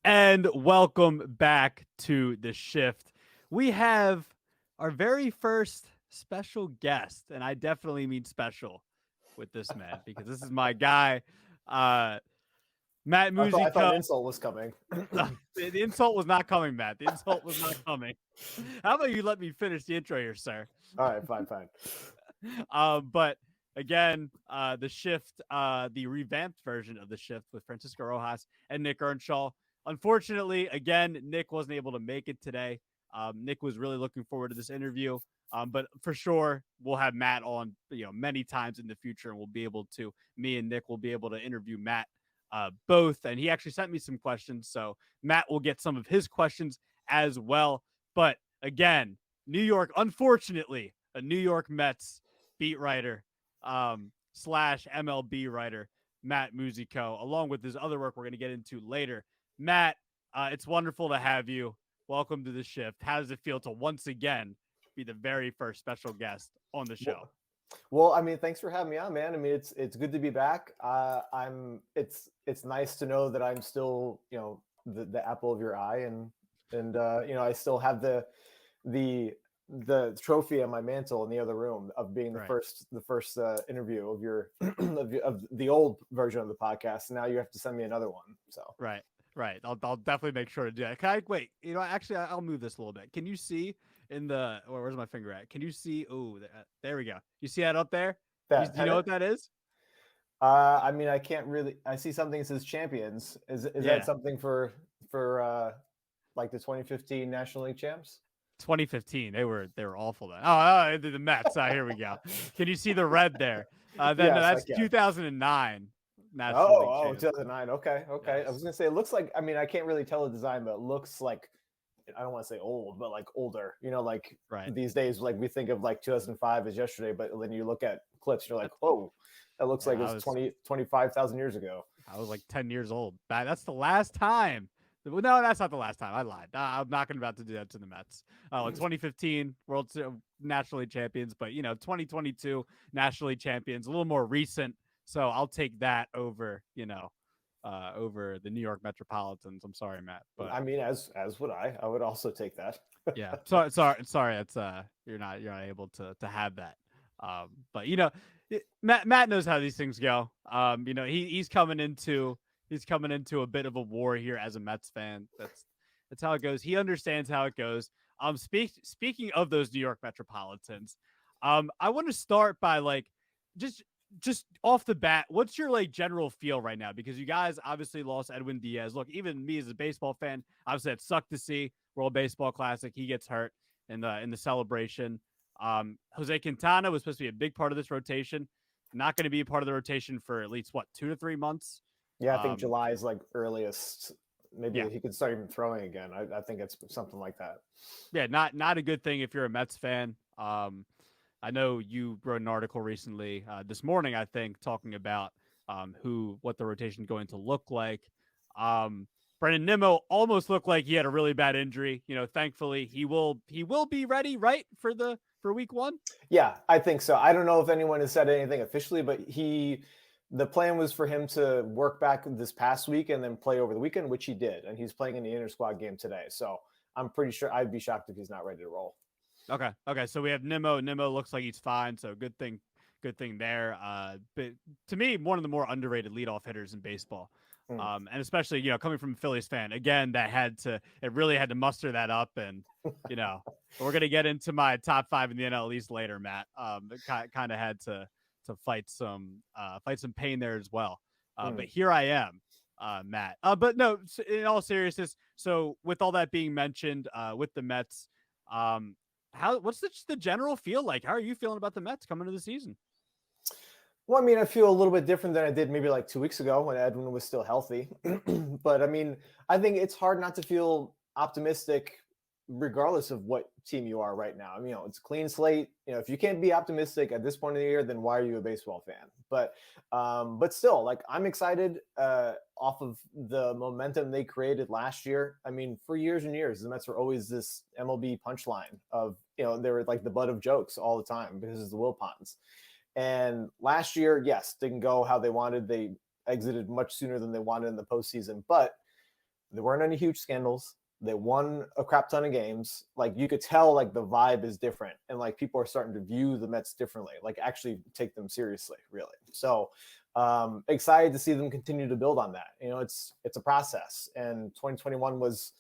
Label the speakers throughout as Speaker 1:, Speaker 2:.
Speaker 1: And welcome back to The Shift. We have our very first special guest, and I definitely mean special with this man because this is my guy, uh, Matt
Speaker 2: I thought
Speaker 1: Musico.
Speaker 2: an insult was coming.
Speaker 1: The insult was not coming, Matt. The insult was not coming. How about you let me finish the intro here, sir?
Speaker 2: All right, fine.
Speaker 1: But again, the shift, the revamped version of the shift with Francisco Rojas and Nick Earnshaw. Unfortunately, again, Nick wasn't able to make it today. Nick was really looking forward to this interview. But for sure, we'll have Matt on, many times in the future, and we'll be able to. Me and Nick will be able to interview Matt both. And he actually sent me some questions, so Matt will get some of his questions as well. But again, New York, unfortunately, a New York Mets beat writer slash MLB writer, Matt Musico, along with his other work we're going to get into later. Matt, it's wonderful to have you. Welcome to the shift. How does it feel to once again be the very first special guest on the show?
Speaker 2: Well, I mean, thanks for having me on, man. I mean, it's good to be back. It's nice to know that I'm still, the apple of your eye, and I still have the trophy on my mantle in the other room of being the first interview of your of the old version of the podcast. Now you have to send me another one. So
Speaker 1: Right. I'll definitely make sure to do that. Can I wait? Actually, I'll move this a little bit. Can you see in the? Where's my finger at? Can you see? Oh, there we go. You see that up there? Do you know what that is?
Speaker 2: I mean, I can't really. I see something that says champions. Is that
Speaker 1: Yeah.
Speaker 2: something for like the 2015 National League champs?
Speaker 1: 2015. They were awful then. Oh, the Mets. Here we go. Can you see the red there? Then no,
Speaker 2: Yes, I
Speaker 1: that's
Speaker 2: can.
Speaker 1: 2009 National League
Speaker 2: Oh,
Speaker 1: champs.
Speaker 2: 2009. Okay. I was
Speaker 1: Yes.
Speaker 2: gonna say it looks like. I mean, I can't really tell the design, but it looks like I don't want to say old, but like older. Like
Speaker 1: Right.
Speaker 2: these days, like we think of like 2005 as yesterday, but when you look at clips, you're like, oh, that looks like
Speaker 1: Yeah,
Speaker 2: it was 25,000 years ago.
Speaker 1: I was like 10 years old. That's the last time. No, that's not the last time. I lied. I'm not going about to do that to the Mets. 2015 National League champions, but 2022 National League champions, a little more recent. So I'll take that over, over the New York Metropolitans. I'm sorry, Matt, but
Speaker 2: I mean, as would I. I would also take that.
Speaker 1: yeah, sorry. It's you're not able to have that. But Matt knows how these things go. He's coming into a bit of a war here as a Mets fan. That's how it goes. He understands how it goes. Speaking of those New York Metropolitans, I want to start by like just just off the bat, what's your like general feel right now? Because you guys obviously lost Edwin Diaz. Look, even me as a baseball fan, obviously it sucked to see World Baseball Classic. He gets hurt in the celebration. Jose Quintana was supposed to be a big part of this rotation. Not going to be a part of the rotation for at least 2 to 3 months.
Speaker 2: Yeah, I think
Speaker 1: Um,
Speaker 2: July is like earliest.
Speaker 1: yeah,
Speaker 2: Maybe he could start even throwing again. I think it's something like that.
Speaker 1: yeah, not a good thing if you're a Mets fan. I know you wrote an article recently, this morning, I think, talking about what the rotation is going to look like. Brendan Nimmo almost looked like he had a really bad injury. Thankfully he will be ready, right, for week one.
Speaker 2: Yeah, I think so. I don't know if anyone has said anything officially, but the plan was for him to work back this past week and then play over the weekend, which he did, and he's playing in the inter squad game today. So I'm pretty sure I'd be shocked if he's not ready to roll.
Speaker 1: Okay. So we have Nimmo. Nimmo looks like he's fine. So good thing there. But to me, one of the more underrated leadoff hitters in baseball. And especially, coming from a Phillies fan, again, it really had to muster that up. And, we're going to get into my top five in the NL East later, Matt. It kind of had to fight some pain there as well. But here I am, Matt. But no, in all seriousness, so with all that being mentioned, with the Mets, what's the general feel like? How are you feeling about the Mets coming to the season?
Speaker 2: Well, I mean, I feel a little bit different than I did maybe like 2 weeks ago when Edwin was still healthy. But I mean, I think it's hard not to feel optimistic regardless of what team you are right now. I mean, it's a clean slate. If you can't be optimistic at this point of the year, then why are you a baseball fan? But still, like I'm excited off of the momentum they created last year. I mean, for years and years, the Mets were always this MLB punchline of, they were like the butt of jokes all the time because of the Wilpons. And last year, yes, didn't go how they wanted. They exited much sooner than they wanted in the postseason. But There weren't any huge scandals. They won a crap ton of games. Like you could tell, like the vibe is different, and like people are starting to view the Mets differently. Like actually take them seriously, really. So excited to see them continue to build on that. It's a process, and 2021 was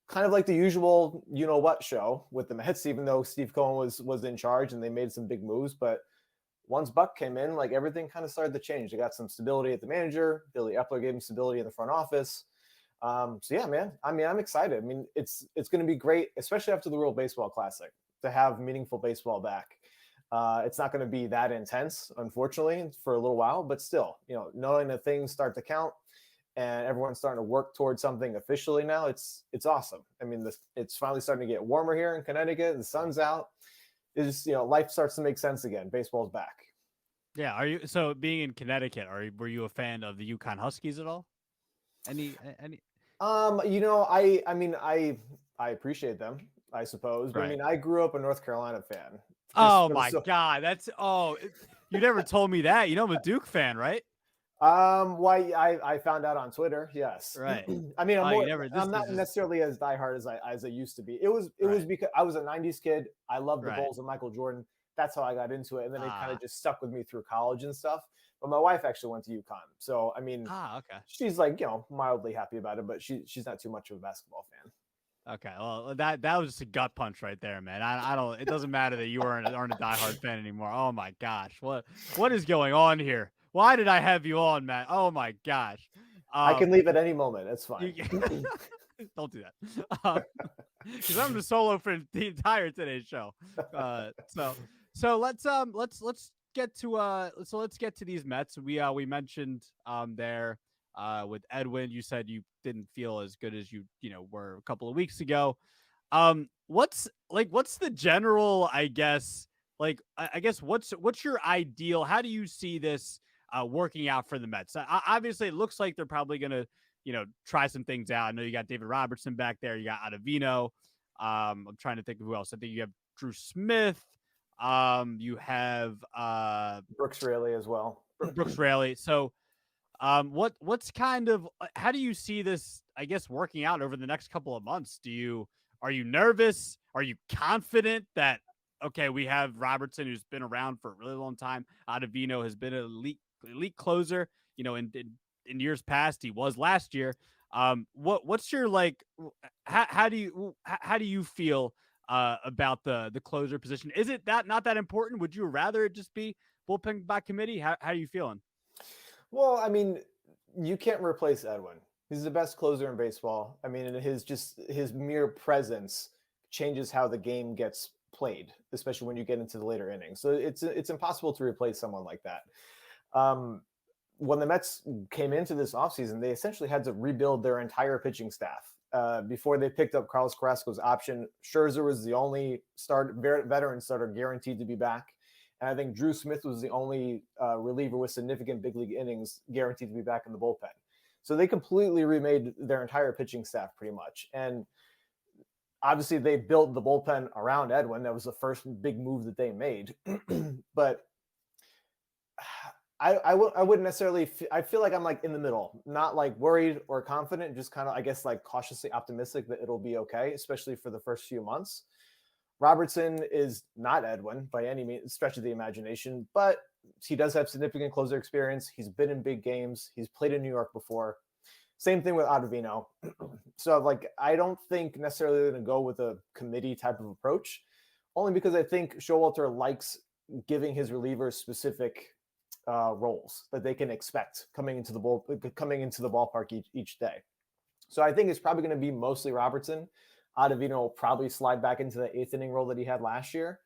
Speaker 2: kind of like the usual, what show with the Mets, even though Steve Cohen was in charge and they made some big moves. But once Buck came in, like everything kind of started to change. They got some stability at the manager. Billy Epler gave him stability in the front office. So yeah, man. I mean, I'm excited. I mean, it's going to be great, especially after the World Baseball Classic, to have meaningful baseball back. It's not going to be that intense, unfortunately, for a little while, but still, knowing that things start to count and everyone's starting to work towards something officially now, it's awesome. I mean, it's finally starting to get warmer here in Connecticut. The sun's out. It's life starts to make sense again. Baseball's back.
Speaker 1: Yeah. Being in Connecticut, were you a fan of the Yukon Huskies at all? Any?
Speaker 2: I mean, I appreciate them, I suppose. But
Speaker 1: Right.
Speaker 2: I mean, I grew up a North Carolina fan.
Speaker 1: Oh my God. You never told me that. I'm a Duke fan, right?
Speaker 2: Why I found out on Twitter. Yes.
Speaker 1: Right.
Speaker 2: I mean, I'm not
Speaker 1: just
Speaker 2: necessarily as diehard as I used to be. It was because I was a 90s kid. I loved the Bulls and Michael Jordan. That's how I got into it. And then it kind of just stuck with me through college and stuff. But my wife actually went to UConn. So, I mean,
Speaker 1: okay.
Speaker 2: She's like, mildly happy about it, but she's not too much of a basketball fan.
Speaker 1: Okay, well, that was just a gut punch right there, man. I don't. It doesn't matter that you aren't a diehard fan anymore. Oh my gosh, what is going on here? Why did I have you on, Matt? Oh my gosh.
Speaker 2: I can leave at any moment. It's fine.
Speaker 1: Don't do that, because I'm the solo for the entire today's show. So let's get to these Mets. We mentioned there. With Edwin, you said you didn't feel as good as you were a couple of weeks ago. What's the general, I guess, what's your ideal? How do you see this working out for the Mets? Obviously, it looks like they're probably gonna try some things out. I know you got David Robertson back there. You got Ottavino. I'm trying to think of who else. I think you have Drew Smith. You have
Speaker 2: Brooks Raley as well.
Speaker 1: Brooks Raley. So. What's kind of, how do you see this, I guess, working out over the next couple of months? Are you nervous? Are you confident that, okay, we have Robertson, who's been around for a really long time. Ottavino has been an elite closer, in years past. He was last year. What's your, how do you feel about the closer position? Is it not that important? Would you rather it just be bullpen by committee? How are you feeling?
Speaker 2: Well, I mean, you can't replace Edwin. He's the best closer in baseball. I mean, his mere presence changes how the game gets played, especially when you get into the later innings. So it's impossible to replace someone like that. When the Mets came into this offseason, they essentially had to rebuild their entire pitching staff. Before they picked up Carlos Carrasco's option, Scherzer was the only veteran starter guaranteed to be back. And I think Drew Smith was the only reliever with significant big league innings guaranteed to be back in the bullpen. So they completely remade their entire pitching staff pretty much. And obviously they built the bullpen around Edwin. That was the first big move that they made. But I wouldn't necessarily, I feel like I'm like in the middle, not like worried or confident, just kind of, I guess, like cautiously optimistic that it'll be okay, especially for the first few months. Robertson is not Edwin by any means, stretch of the imagination, but he does have significant closer experience. He's been in big games. He's played in New York before. Same thing with Ottavino. So, I don't think necessarily they're going to go with a committee type of approach, only because I think Showalter likes giving his relievers specific roles that they can expect coming into the ballpark each day. So I think it's probably going to be mostly Robertson. Ottavino will probably slide back into the eighth inning role that he had last year.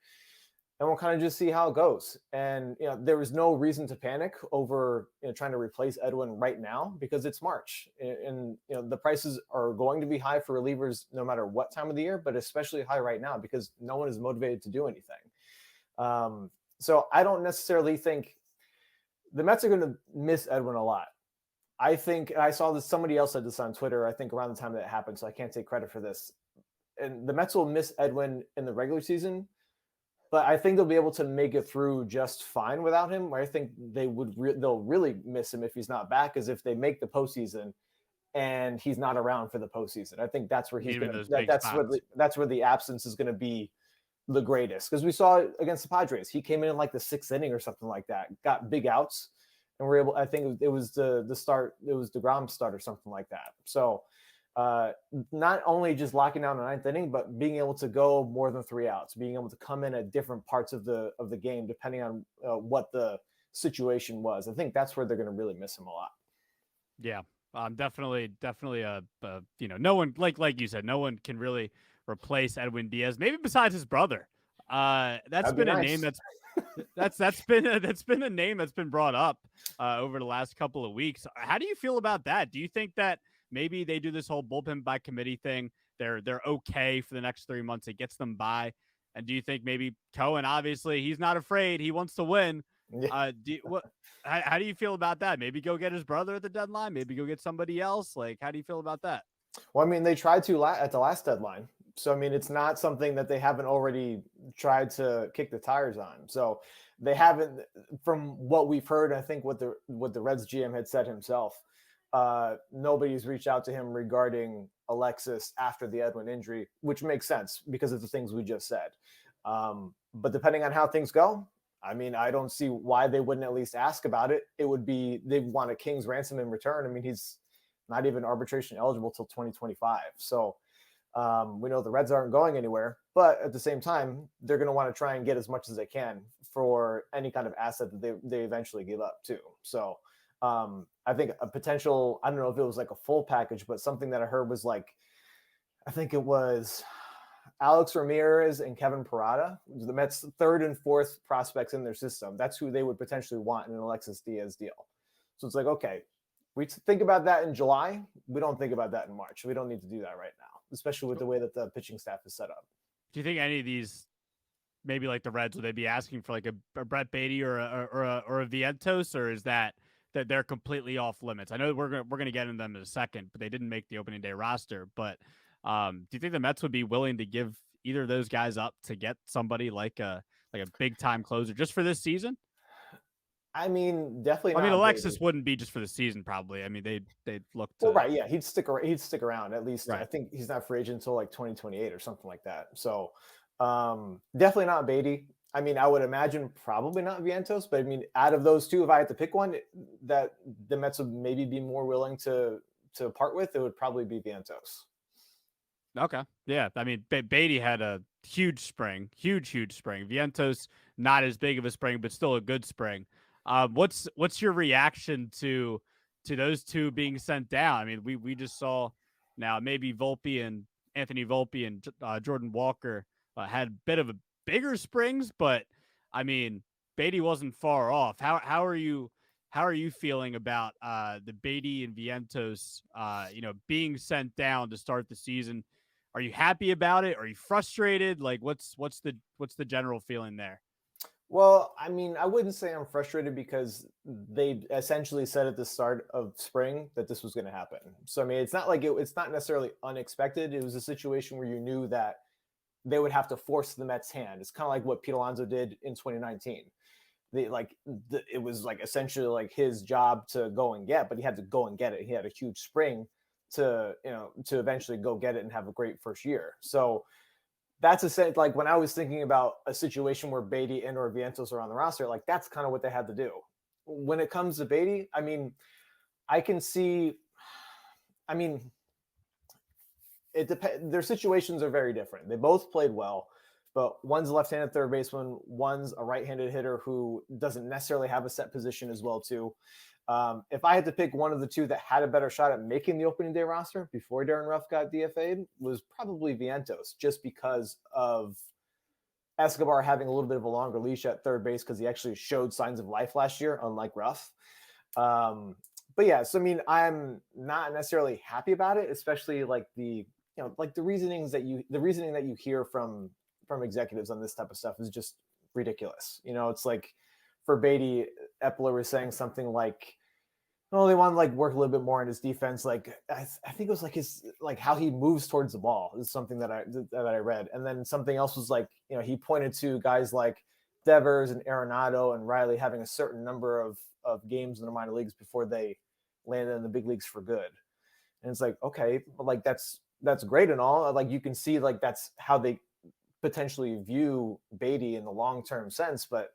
Speaker 2: And we'll kind of just see how it goes. And, there was no reason to panic over trying to replace Edwin right now because it's March. And the prices are going to be high for relievers no matter what time of the year, but especially high right now because no one is motivated to do anything. So I don't necessarily think the Mets are going to miss Edwin a lot. I think I saw this, somebody else said this on Twitter, I think around the time that it happened, so I can't take credit for this. And the Mets will miss Edwin in the regular season, but I think they'll be able to make it through just fine without him. Where I think they'll really miss him if he's not back is if they make the postseason and he's not around for the postseason. I think that's where
Speaker 1: You
Speaker 2: he's
Speaker 1: mean in
Speaker 2: gonna
Speaker 1: those big spots?
Speaker 2: that's where the absence is gonna be the greatest, because we saw it against the Padres. He came in like the sixth inning or something like that, got big outs, and we're able. I think it was the start. It was DeGrom's start or something like that. So not only just locking down the ninth inning, but being able to go more than 3 outs, being able to come in at different parts of the game depending on what the situation was. I think that's where they're going to really miss him a lot.
Speaker 1: Yeah, definitely no one like you said, no one can really replace Edwin Diaz. Maybe besides his brother. That's
Speaker 2: That'd be
Speaker 1: been a
Speaker 2: nice.
Speaker 1: name that's been a name that's been brought up over the last couple of weeks. How do you feel about that? Do you think that maybe they do this whole bullpen by committee thing? They're okay for the next 3 months. It gets them by. And do you think maybe Cohen? Obviously, he's not afraid. He wants to win.
Speaker 2: Yeah.
Speaker 1: How do you feel about that? Maybe go get his brother at the deadline. Maybe go get somebody else. Like, how do you feel about that?
Speaker 2: Well, I mean, they tried to at the last deadline. So, I mean, it's not something that they haven't already tried to kick the tires on. So they haven't, from what we've heard, I think what the Reds GM had said himself, nobody's reached out to him regarding Alexis after the Edwin injury, which makes sense because of the things we just said. But depending on how things go, I mean, I don't see why they wouldn't at least ask about it. It would be, they want a king's ransom in return. I mean, he's not even arbitration eligible till 2025. So we know the Reds aren't going anywhere, but at the same time, they're going to want to try and get as much as they can for any kind of asset that they eventually give up too. So I think a potential, I don't know if it was like a full package, but something that I heard was like, I think it was Alex Ramirez and Kevin Parada, the Mets' third and fourth prospects in their system. That's who they would potentially want in an Alexis Diaz deal. So it's like, okay, we think about that in July. We don't think about that in March. We don't need to do that right now, especially with the way that the pitching staff is set up.
Speaker 1: Do you think any of these, maybe like the Reds, would they be asking for like a Brett Beatty or a Vientos, or is that they're completely off limits? I know we're gonna get into them in a second, but they didn't make the opening day roster. But do you think the Mets would be willing to give either of those guys up to get somebody like a big time closer just for this season?
Speaker 2: I mean, definitely.
Speaker 1: I mean,
Speaker 2: not
Speaker 1: Alexis
Speaker 2: Beatty.
Speaker 1: wouldn't be just for the season, probably. I mean, they'd look to.
Speaker 2: Well, right, yeah, he'd stick around at least.
Speaker 1: Right.
Speaker 2: I think he's not free agent until like 2028 or something like that. So definitely not Beatty. I mean, I would imagine probably not Vientos, but I mean, out of those two, if I had to pick one that the Mets would maybe be more willing to part with, it would probably be Vientos.
Speaker 1: Okay. Yeah. I mean, Beatty had a huge spring. Vientos, not as big of a spring, but still a good spring. What's your reaction to those two being sent down? I mean, we just saw now maybe Anthony Volpe and Jordan Walker had a bit of a bigger springs, but I mean, Beatty wasn't far off. How are you feeling about the Beatty and Vientos being sent down to start the season? Are you happy about it? Are you frustrated? Like, what's the general feeling there?
Speaker 2: Well, I mean, I wouldn't say I'm frustrated because they essentially said at the start of spring that this was going to happen. So, I mean, it's not like it's not necessarily unexpected. It was a situation where you knew that they would have to force the Mets' hand. It's kind of like what Pete Alonso did in 2019. It was like essentially like his job to go and get, but he had to go and get it. He had a huge spring to eventually go get it and have a great first year. So that's a sense, like when I was thinking about a situation where Beatty and or Vientos are on the roster, like that's kind of what they had to do. When it comes to Beatty, I mean, I can see, I mean, it depends. Their situations are very different. They both played well, but one's a left-handed third baseman, one's a right-handed hitter who doesn't necessarily have a set position as well too. If I had to pick one of the two that had a better shot at making the opening day roster before Darren Ruff got DFA'd, was probably Vientos, just because of Escobar having a little bit of a longer leash at third base because he actually showed signs of life last year, unlike Ruff. But yeah, so I mean, I'm not necessarily happy about it, especially like the reasoning that you hear from executives on this type of stuff is just ridiculous. It's like for Beatty, Epler was saying something like, "Oh, they want to like work a little bit more on his defense." Like I think it was like his how he moves towards the ball is something that I read, and then something else was like he pointed to guys like Devers and Arenado and Riley having a certain number of games in the minor leagues before they landed in the big leagues for good. And it's like, okay, but like that's great and all. Like you can see like that's how they potentially view Beatty in the long term sense, but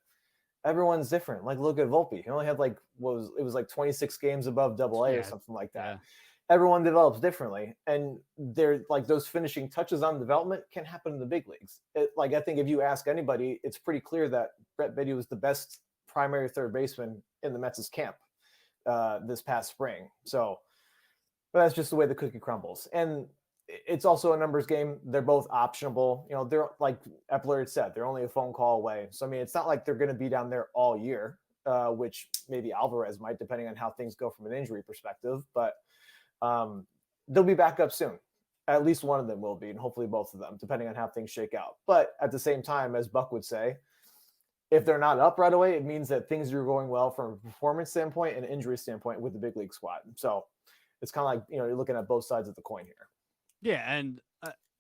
Speaker 2: everyone's different. Like look at Volpe. He only had like it was like 26 games above double A or
Speaker 1: Yeah.
Speaker 2: something like that.
Speaker 1: Yeah.
Speaker 2: Everyone develops differently. And they're like those finishing touches on development can happen in the big leagues. Like I think if you ask anybody, it's pretty clear that Brett Beatty was the best primary third baseman in the Mets' camp this past spring. So but that's just the way the cookie crumbles. And it's also a numbers game. They're both optionable. You know, they're like Epler had said, they're only a phone call away. So I mean, it's not like they're going to be down there all year, which maybe Alvarez might, depending on how things go from an injury perspective. But they'll be back up soon. At least one of them will be, and hopefully both of them, depending on how things shake out. But at the same time, as Buck would say, if they're not up right away, it means that things are going well from a performance standpoint and injury standpoint with the big league squad. So it's kind of like, you're looking at both sides of the coin here.
Speaker 1: Yeah, and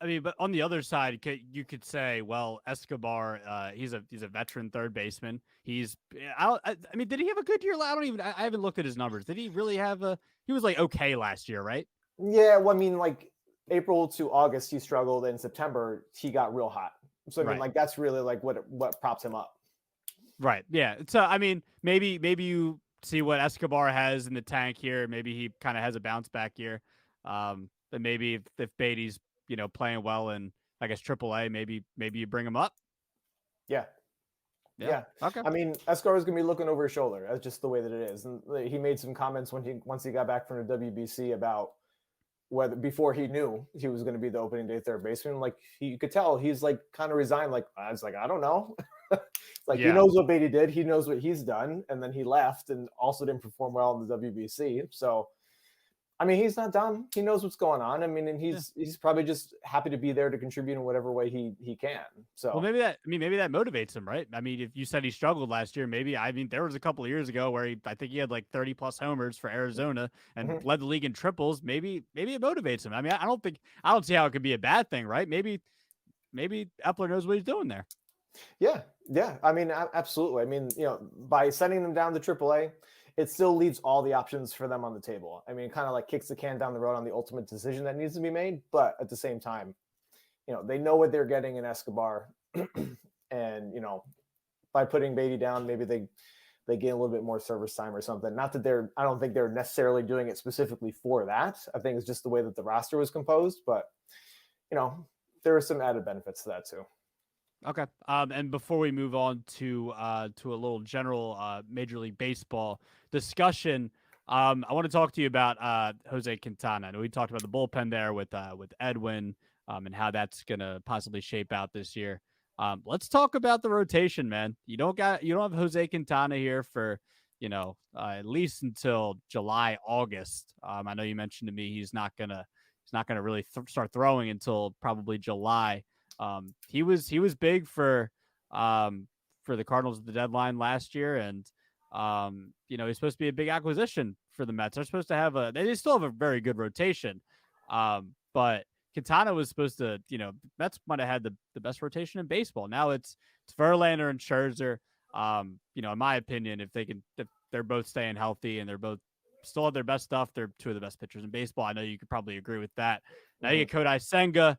Speaker 1: I mean, but on the other side, you could say, well, Escobar, he's a veteran third baseman. I mean, did he have a good year? I haven't looked at his numbers. Did he really have he was like okay last year, right?
Speaker 2: Yeah, well, I mean, like April to August, he struggled. In September, he got real hot. So I mean, like that's really like what props him up.
Speaker 1: Right. Yeah. So I mean, maybe you see what Escobar has in the tank here. Maybe he kind of has a bounce back year. But maybe if Beatty's playing well in I guess AAA, maybe you bring him up.
Speaker 2: Yeah.
Speaker 1: Yeah. Okay.
Speaker 2: I mean, Escobar is gonna be looking over his shoulder. That's just the way that it is. And he made some comments once he got back from the WBC about whether before he knew he was going to be the opening day third baseman. Like you could tell he's like kind of resigned. Like I was like, I don't know. Like he knows what Beatty did. He knows what he's done. And then he left and also didn't perform well in the WBC. So, I mean, he's not dumb. He knows what's going on. I mean, and he's probably just happy to be there to contribute in whatever way he can. So
Speaker 1: well, maybe that motivates him, right? I mean, if you said he struggled last year, there was a couple of years ago where I think he had like 30 plus homers for Arizona and led the league in triples. Maybe it motivates him. I mean, I don't see how it could be a bad thing, right? Maybe Epler knows what he's doing there.
Speaker 2: Yeah. I mean, absolutely. I mean, by sending them down to AAA, it still leaves all the options for them on the table. I mean, it kind of like kicks the can down the road on the ultimate decision that needs to be made. But at the same time, they know what they're getting in Escobar. And, by putting Beatty down, maybe they gain a little bit more service time or something. Not that I don't think they're necessarily doing it specifically for that. I think it's just the way that the roster was composed. But, there are some added benefits to that too.
Speaker 1: Okay. And before we move on to a little general Major League Baseball discussion, I want to talk to you about Jose Quintana. I know we talked about the bullpen there with Edwin and how that's gonna possibly shape out this year. Let's talk about the rotation, man. You don't have Jose Quintana here for at least until July, August. I know you mentioned to me he's not gonna really start throwing until probably July. He was big for the Cardinals at the deadline last year, and he's supposed to be a big acquisition for the Mets. They're supposed to they still have a very good rotation, but Quintana was supposed to, Mets might have had the best rotation in baseball. Now it's Verlander and Scherzer. In my opinion, if they're both staying healthy and they're both still have their best stuff, they're two of the best pitchers in baseball. I know you could probably agree with that. Now you get Kodai Senga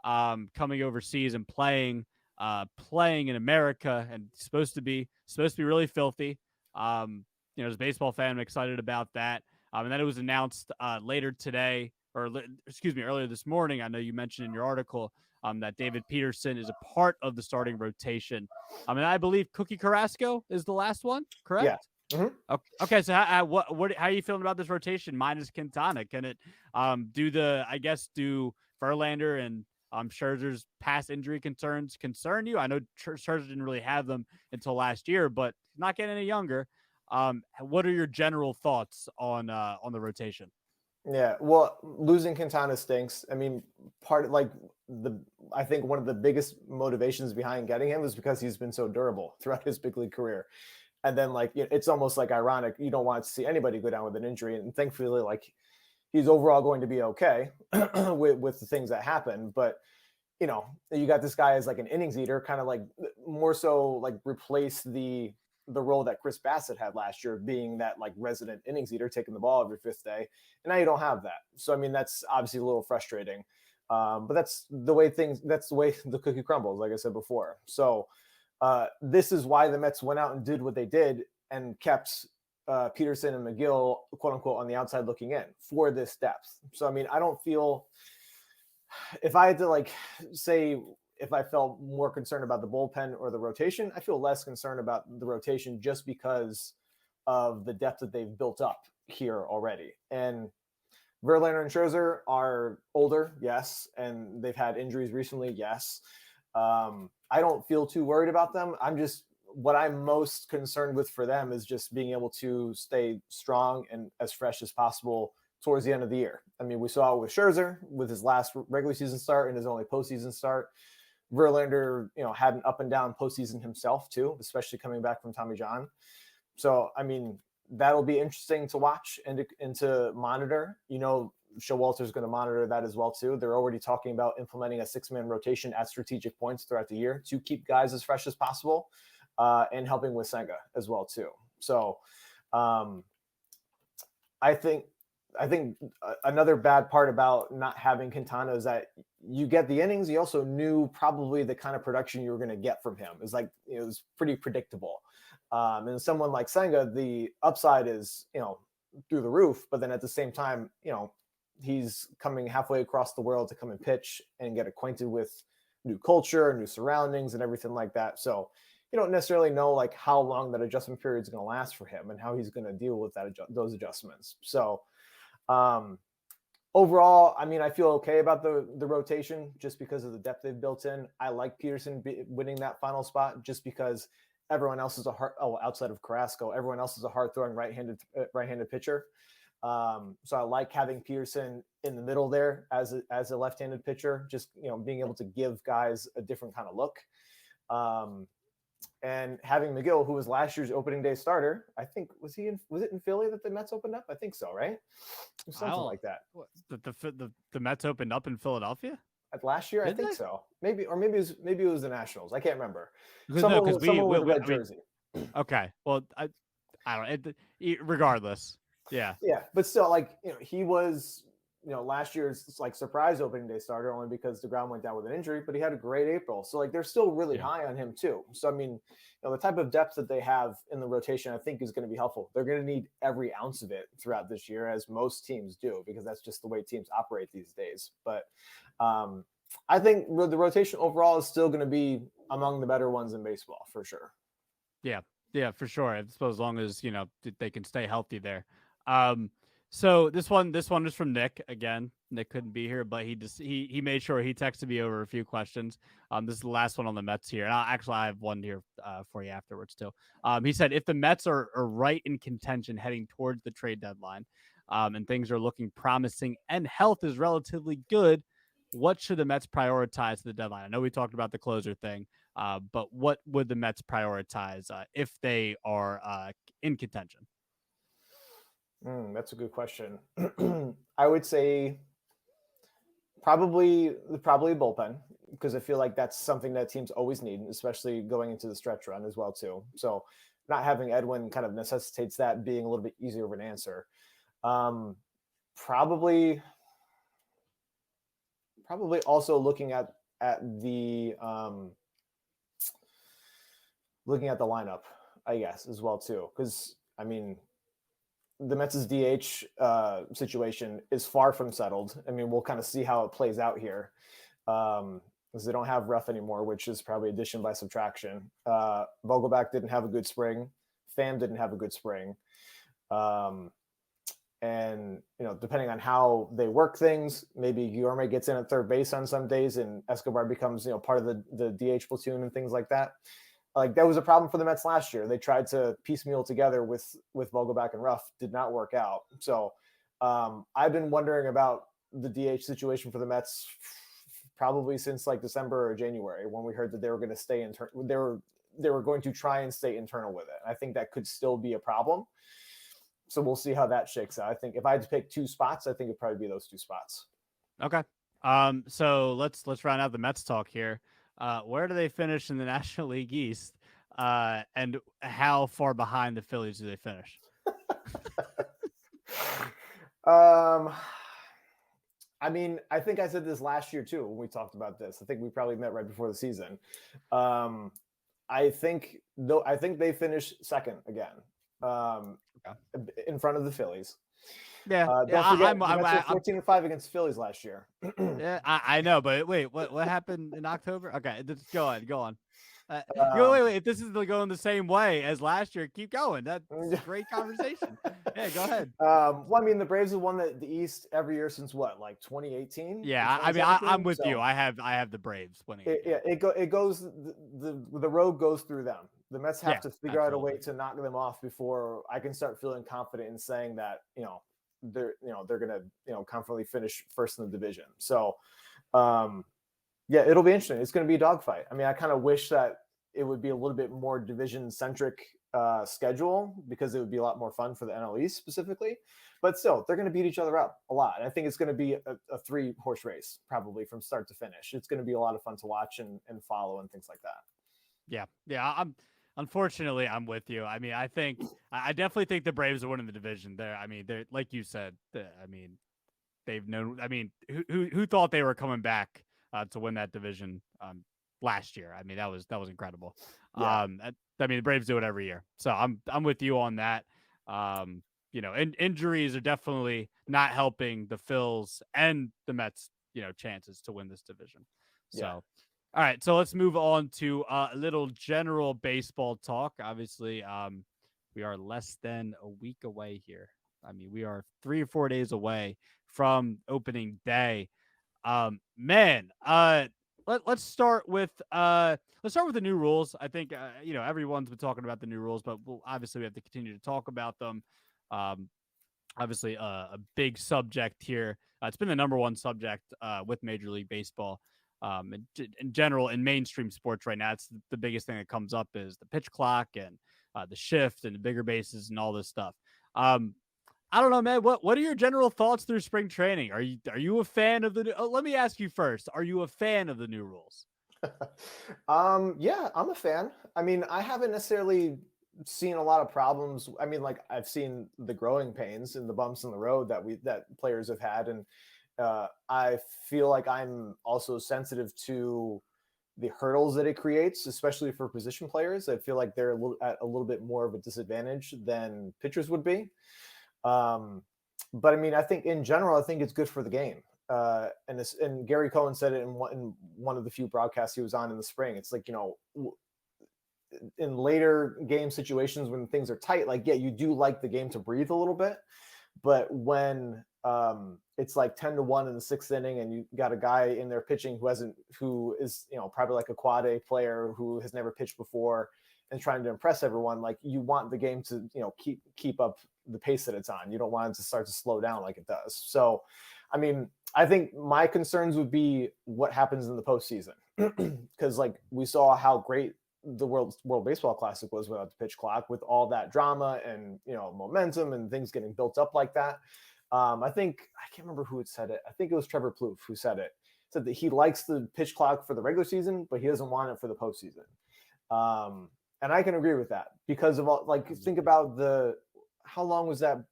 Speaker 1: coming overseas and playing in America and supposed to be really filthy. As a baseball fan, I'm excited about that. And then it was announced later today, earlier this morning. I know you mentioned in your article that David Peterson is a part of the starting rotation. And I believe Cookie Carrasco is the last one, correct?
Speaker 2: Yeah. Mm-hmm.
Speaker 1: Okay, so how are you feeling about this rotation minus Quintana? Can it do Verlander and Scherzer's past injury concerns concern you? I know Scherzer didn't really have them until last year, but he's not getting any younger. What are your general thoughts on the rotation?
Speaker 2: Yeah, well, losing Quintana stinks. I mean, I think one of the biggest motivations behind getting him is because he's been so durable throughout his big league career. And then it's almost like ironic. You don't want to see anybody go down with an injury. And thankfully, he's overall going to be okay with the things that happen. But, you got this guy as like an innings eater, kind of like more so like replace the the role that Chris Bassett had last year, being that like resident innings eater, taking the ball every fifth day. And now you don't have that. So, I mean, that's obviously a little frustrating. But that's the way the cookie crumbles, like I said before. So this is why the Mets went out and did what they did and kept Peterson and McGill, quote unquote, on the outside looking in for this depth. So, I mean, I don't feel, if I had to like say, if I felt more concerned about the bullpen or the rotation, I feel less concerned about the rotation just because of the depth that they've built up here already. And Verlander and Scherzer are older, yes, and they've had injuries recently, yes. I don't feel too worried about them. What I'm most concerned with for them is just being able to stay strong and as fresh as possible towards the end of the year. I mean, we saw it with Scherzer with his last regular season start and his only postseason start. Verlander, had an up and down postseason himself too, especially coming back from Tommy John. So, I mean, that'll be interesting to watch and to monitor. Showalter's going to monitor that as well too. They're already talking about implementing a 6-man rotation at strategic points throughout the year to keep guys as fresh as possible, and helping with Senga as well too. So, I think another bad part about not having Quintana is that you get the innings. You also knew probably the kind of production you were going to get from him. It was pretty predictable. And someone like Senga, the upside is, through the roof, but then at the same time, he's coming halfway across the world to come and pitch and get acquainted with new culture, new surroundings, and everything like that. So you don't necessarily know like how long that adjustment period is going to last for him and how he's going to deal with those adjustments. So overall, I mean, I feel okay about the rotation just because of the depth they've built in. I like Peterson winning that final spot just because everyone else is outside of Carrasco, everyone else is a hard-throwing right-handed pitcher. So I like having Peterson in the middle there as a left-handed pitcher, just being able to give guys a different kind of look. And having McGill, who was last year's opening day starter, I think was it in Philly that the Mets opened up? I think so, right? Something like that.
Speaker 1: The Mets opened up in Philadelphia
Speaker 2: last year. I think so. Maybe it was the Nationals. I can't remember.
Speaker 1: Someone with
Speaker 2: a red jersey.
Speaker 1: Okay, well, I don't. Regardless, yeah,
Speaker 2: but still, he was, last year's like surprise opening day starter only because DeGrom went down with an injury, but he had a great April. So they're still really high on him too. So I mean, the type of depth that they have in the rotation, I think is going to be helpful. They're going to need every ounce of it throughout this year, as most teams do, because that's just the way teams operate these days. But I think the rotation overall is still going to be among the better ones in baseball for sure.
Speaker 1: Yeah, for sure. I suppose as long as they can stay healthy there. So this one is from Nick again. Nick couldn't be here, but he made sure he texted me over a few questions. This is the last one on the Mets here, and I have one here for you afterwards too. He said if the Mets are right in contention heading towards the trade deadline, and things are looking promising and health is relatively good, what should the Mets prioritize to the deadline? I know we talked about the closer thing, but what would the Mets prioritize if they are in contention?
Speaker 2: That's a good question. I would say probably bullpen, because I feel like that's something that teams always need, especially going into the stretch run as well too. So not having Edwin kind of necessitates that being a little bit easier of an answer. Probably also looking at the lineup, I guess, as well too, because I mean, the Mets' DH situation is far from settled. I mean, we'll kind of see how it plays out here, because they don't have Ruff anymore, which is probably addition by subtraction. Vogelback didn't have a good spring. Pham didn't have a good spring. And, depending on how they work things, maybe Guillorme gets in at third base on some days and Escobar becomes, part of the DH platoon and things like that. Like that was a problem for the Mets last year. They tried to piecemeal together with Vogelback and Ruff, did not work out. So I've been wondering about the DH situation for the Mets probably since like December or January, when we heard that they were going to stay they were going to try and stay internal with it. I think that could still be a problem. So we'll see how that shakes out. I think if I had to pick two spots, I think it'd probably be those two spots.
Speaker 1: Okay. So let's round out the Mets talk here. Where do they finish in the National League East? And how far behind the Phillies do they finish?
Speaker 2: um, I mean, I think I said this last year too when we talked about this. I think we probably met right before the season. Um, I think though I think they finished second again, um,
Speaker 1: Okay.
Speaker 2: in front of the Phillies.
Speaker 1: Yeah, yeah.
Speaker 2: Don't forget the
Speaker 1: I'm,
Speaker 2: Mets were
Speaker 1: I'm
Speaker 2: 14-5 against Phillies last year.
Speaker 1: yeah, I know, but wait, what happened in October? Okay, just go on, go on.
Speaker 2: um,
Speaker 1: Wait. If this is going the same way as last year, keep going. That's great conversation. Yeah, go ahead.
Speaker 2: well, I mean, the Braves have won the East every year since what, like 2018 or
Speaker 1: Yeah, I mean, I'm
Speaker 2: 2017.
Speaker 1: with you.
Speaker 2: So
Speaker 1: I have the Braves winning again.
Speaker 2: it goes the road goes through them. The Mets have
Speaker 1: Yeah,
Speaker 2: to figure out a way
Speaker 1: absolutely.
Speaker 2: to knock them off before I can start feeling confident in saying that they're gonna confidently finish first in the division. So um, yeah, it'll be interesting. It's going to be a dogfight. I mean, I kind of wish that it would be a little bit more division centric schedule because it would be a lot more fun for the NL East specifically. But still, they're going to beat each other up a lot. And I think it's going to be a 3-horse race probably from start to finish. It's going to be a lot of fun to watch and follow and things like that.
Speaker 1: Yeah. Unfortunately, I'm with you. I mean, I definitely think the Braves are winning the division. There, I mean, they're like you said. I mean, they've known. I mean, who thought they were coming back to win that division last year? I mean, that was incredible.
Speaker 2: Yeah.
Speaker 1: I mean, the Braves do it every year, so I'm with you on that. Injuries are definitely not helping the Phils and the Mets, chances to win this division. So.
Speaker 2: Yeah.
Speaker 1: All right, so let's move on to a little general baseball talk. Obviously, we are less than a week away here. I mean, we are 3 or 4 days away from opening day. Man, let's start with the new rules. I think everyone's been talking about the new rules, but obviously we have to continue to talk about them. Um, Obviously, a big subject here. It's been the number one subject with Major League Baseball. In general, in mainstream sports right now, it's the biggest thing that comes up is the pitch clock and the shift and the bigger bases and all this stuff. I don't know, man. What are your general thoughts through spring training? Are you a fan of the? Let me ask you first. Are you a fan of the new rules?
Speaker 2: Yeah, I'm a fan. I mean, I haven't necessarily seen a lot of problems. I mean, like I've seen the growing pains and the bumps in the road that players have had, and I feel like I'm also sensitive to the hurdles that it creates, especially for position players. I feel like they're at a little bit more of a disadvantage than pitchers would be. Um, but I mean, I think in general, I think it's good for the game. And Gary Cohen said it in one of the few broadcasts he was on in the spring. It's like, in later game situations when things are tight, like, yeah, you do like the game to breathe a little bit. But when it's like 10-1 in the sixth inning and you got a guy in there pitching who is, probably like a quad A player who has never pitched before and trying to impress everyone, like you want the game to, keep up the pace that it's on. You don't want it to start to slow down like it does. So, I mean, I think my concerns would be what happens in the postseason because like we saw how great the World Baseball Classic was without the pitch clock, with all that drama and momentum and things getting built up like that. I think I can't remember who had said it. I think it was Trevor Plouffe who said it. Said that he likes the pitch clock for the regular season, but he doesn't want it for the postseason. And I can agree with that because of all, like, think about how long was that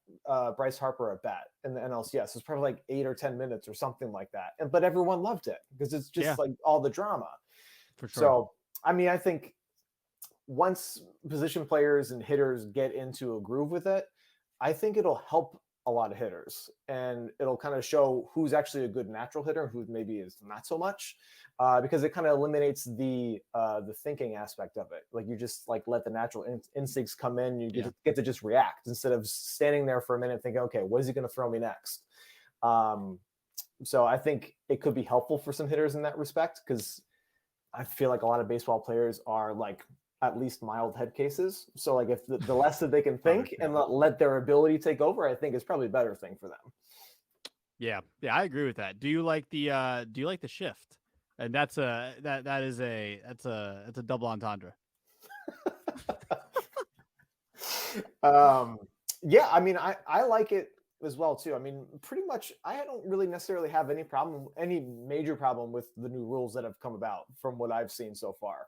Speaker 2: Bryce Harper at bat in the NLCS? It's probably like 8 or 10 minutes or something like that. But everyone loved it because it's just like all the drama.
Speaker 1: For sure.
Speaker 2: So, I mean, I think once position players and hitters get into a groove with it, I think it'll help a lot of hitters and it'll kind of show who's actually a good natural hitter and who maybe is not so much, because it kind of eliminates the thinking aspect of it. Like you just like let the natural instincts come in. You get to just react instead of standing there for a minute thinking, okay, what is he going to throw me next? So I think it could be helpful for some hitters in that respect because I feel like a lot of baseball players are like at least mild head cases. So like if the less that they can think and let their ability take over, I think is probably a better thing for them.
Speaker 1: Yeah, I agree with that. Do you like the shift? And that's a double entendre.
Speaker 2: Yeah, I mean, I like it as well too. I mean, pretty much I don't really necessarily have any major problem with the new rules that have come about from what I've seen so far.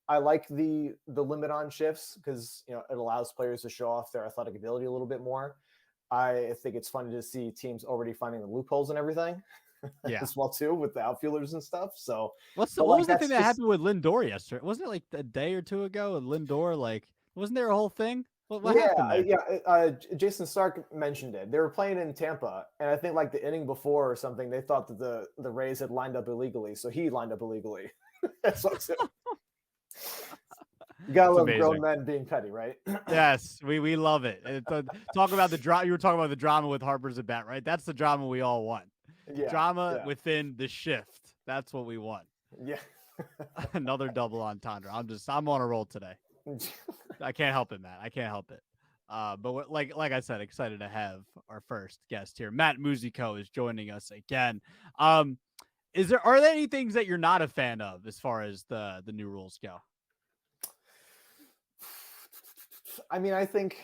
Speaker 2: I like the limit on shifts because it allows players to show off their athletic ability a little bit more. I think it's funny to see teams already finding the loopholes and everything
Speaker 1: Yeah.
Speaker 2: as well too with the outfielders and stuff. So,
Speaker 1: What
Speaker 2: but
Speaker 1: was
Speaker 2: like
Speaker 1: the thing
Speaker 2: that's
Speaker 1: that
Speaker 2: just
Speaker 1: happened with Lindor yesterday? Wasn't it like a day or two ago with Lindor? Like, wasn't there a whole thing? What happened there?
Speaker 2: Jason Stark mentioned it. They were playing in Tampa, and I think like the inning before or something, they thought that the Rays had lined up illegally, so he lined up illegally. That's what you gotta
Speaker 1: It's
Speaker 2: love grown
Speaker 1: amazing.
Speaker 2: men being petty, right?
Speaker 1: Yes, we love it. Talk about the drama. You were talking about the drama with Harper's at bat, right? That's the drama we all want.
Speaker 2: Yeah,
Speaker 1: Drama
Speaker 2: yeah,
Speaker 1: within the shift. That's what we want.
Speaker 2: yeah.
Speaker 1: Another double entendre. I'm on a roll today. I can't help it, Matt. I can't help it. But like I said, excited to have our first guest here. Matt Musico is joining us again. Are there any things that you're not a fan of as far as the new rules go?
Speaker 2: I mean, I think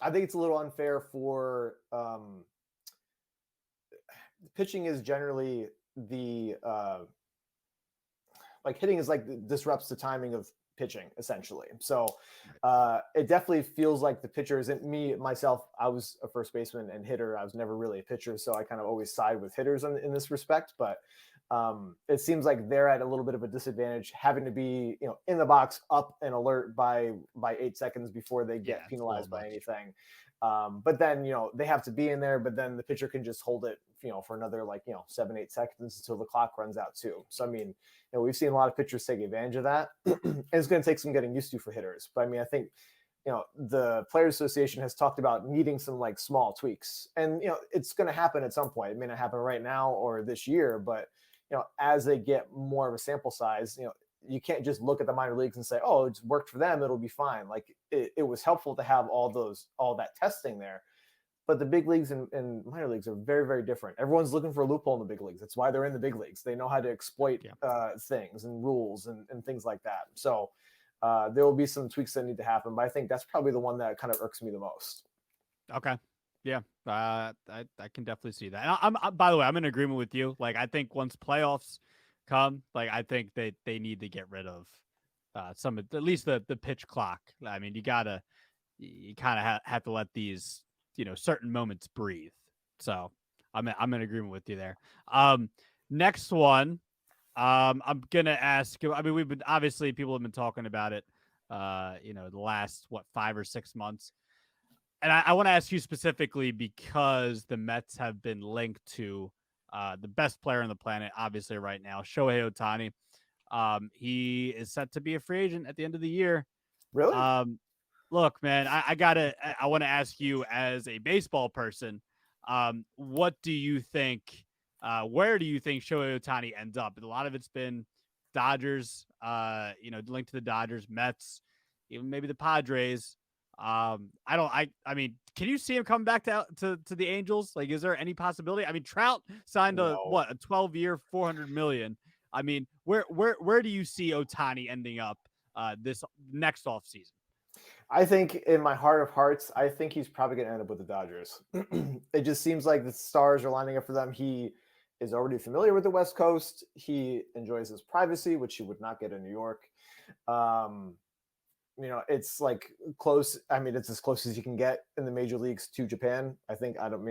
Speaker 2: it's a little unfair for pitching is generally the like hitting is like disrupts the timing of pitching essentially. So it definitely feels like the pitcher isn't me myself. I was a first baseman and hitter. I was never really a pitcher, so I kind of always side with hitters in this respect. But it seems like they're at a little bit of a disadvantage, having to be in the box, up and alert by 8 seconds before they get penalized by anything. But then they have to be in there, but then the pitcher can just hold it for another 7-8 seconds until the clock runs out too. So I mean, we've seen a lot of pitchers take advantage of that. And it's going to take some getting used to for hitters. But I mean, I think the Players Association has talked about needing some small tweaks, and it's going to happen at some point. It may not happen right now or this year, but as they get more of a sample size, you can't just look at the minor leagues and say, oh, it's worked for them, it'll be fine. Like it was helpful to have all that testing there. But the big leagues and minor leagues are very, very different. Everyone's looking for a loophole in the big leagues. That's why they're in the big leagues. They know how to exploit things and rules and things like that. So there will be some tweaks that need to happen. But I think that's probably the one that kind of irks me the most.
Speaker 1: Okay. Yeah, I can definitely see that. I'm by the way, I'm in agreement with you. Like, I think once playoffs come, like I think they need to get rid of some at least the pitch clock. I mean, you kind of have to let these certain moments breathe. So I'm in agreement with you there. Next one, I'm gonna ask. I mean, people have been talking about it. The last 5 or 6 months. And I want to ask you specifically because the Mets have been linked to the best player on the planet, obviously, right now, Shohei Ohtani. He is set to be a free agent at the end of the year.
Speaker 2: Really?
Speaker 1: Look, man, I want to ask you as a baseball person, what do you think? Where do you think Shohei Ohtani ends up? A lot of it's been Dodgers, linked to the Dodgers, Mets, even maybe the Padres. I mean, can you see him coming back to the Angels? Like, is there any possibility? I mean, Trout signed a 12-year, $400 million. I mean, where do you see Ohtani ending up this next offseason?
Speaker 2: I think in my heart of hearts, I think he's probably going to end up with the Dodgers. It just seems like the stars are lining up for them. He is already familiar with the West Coast. He enjoys his privacy, which he would not get in New York. It's like close. I mean, it's as close as you can get in the major leagues to Japan. I think. I don't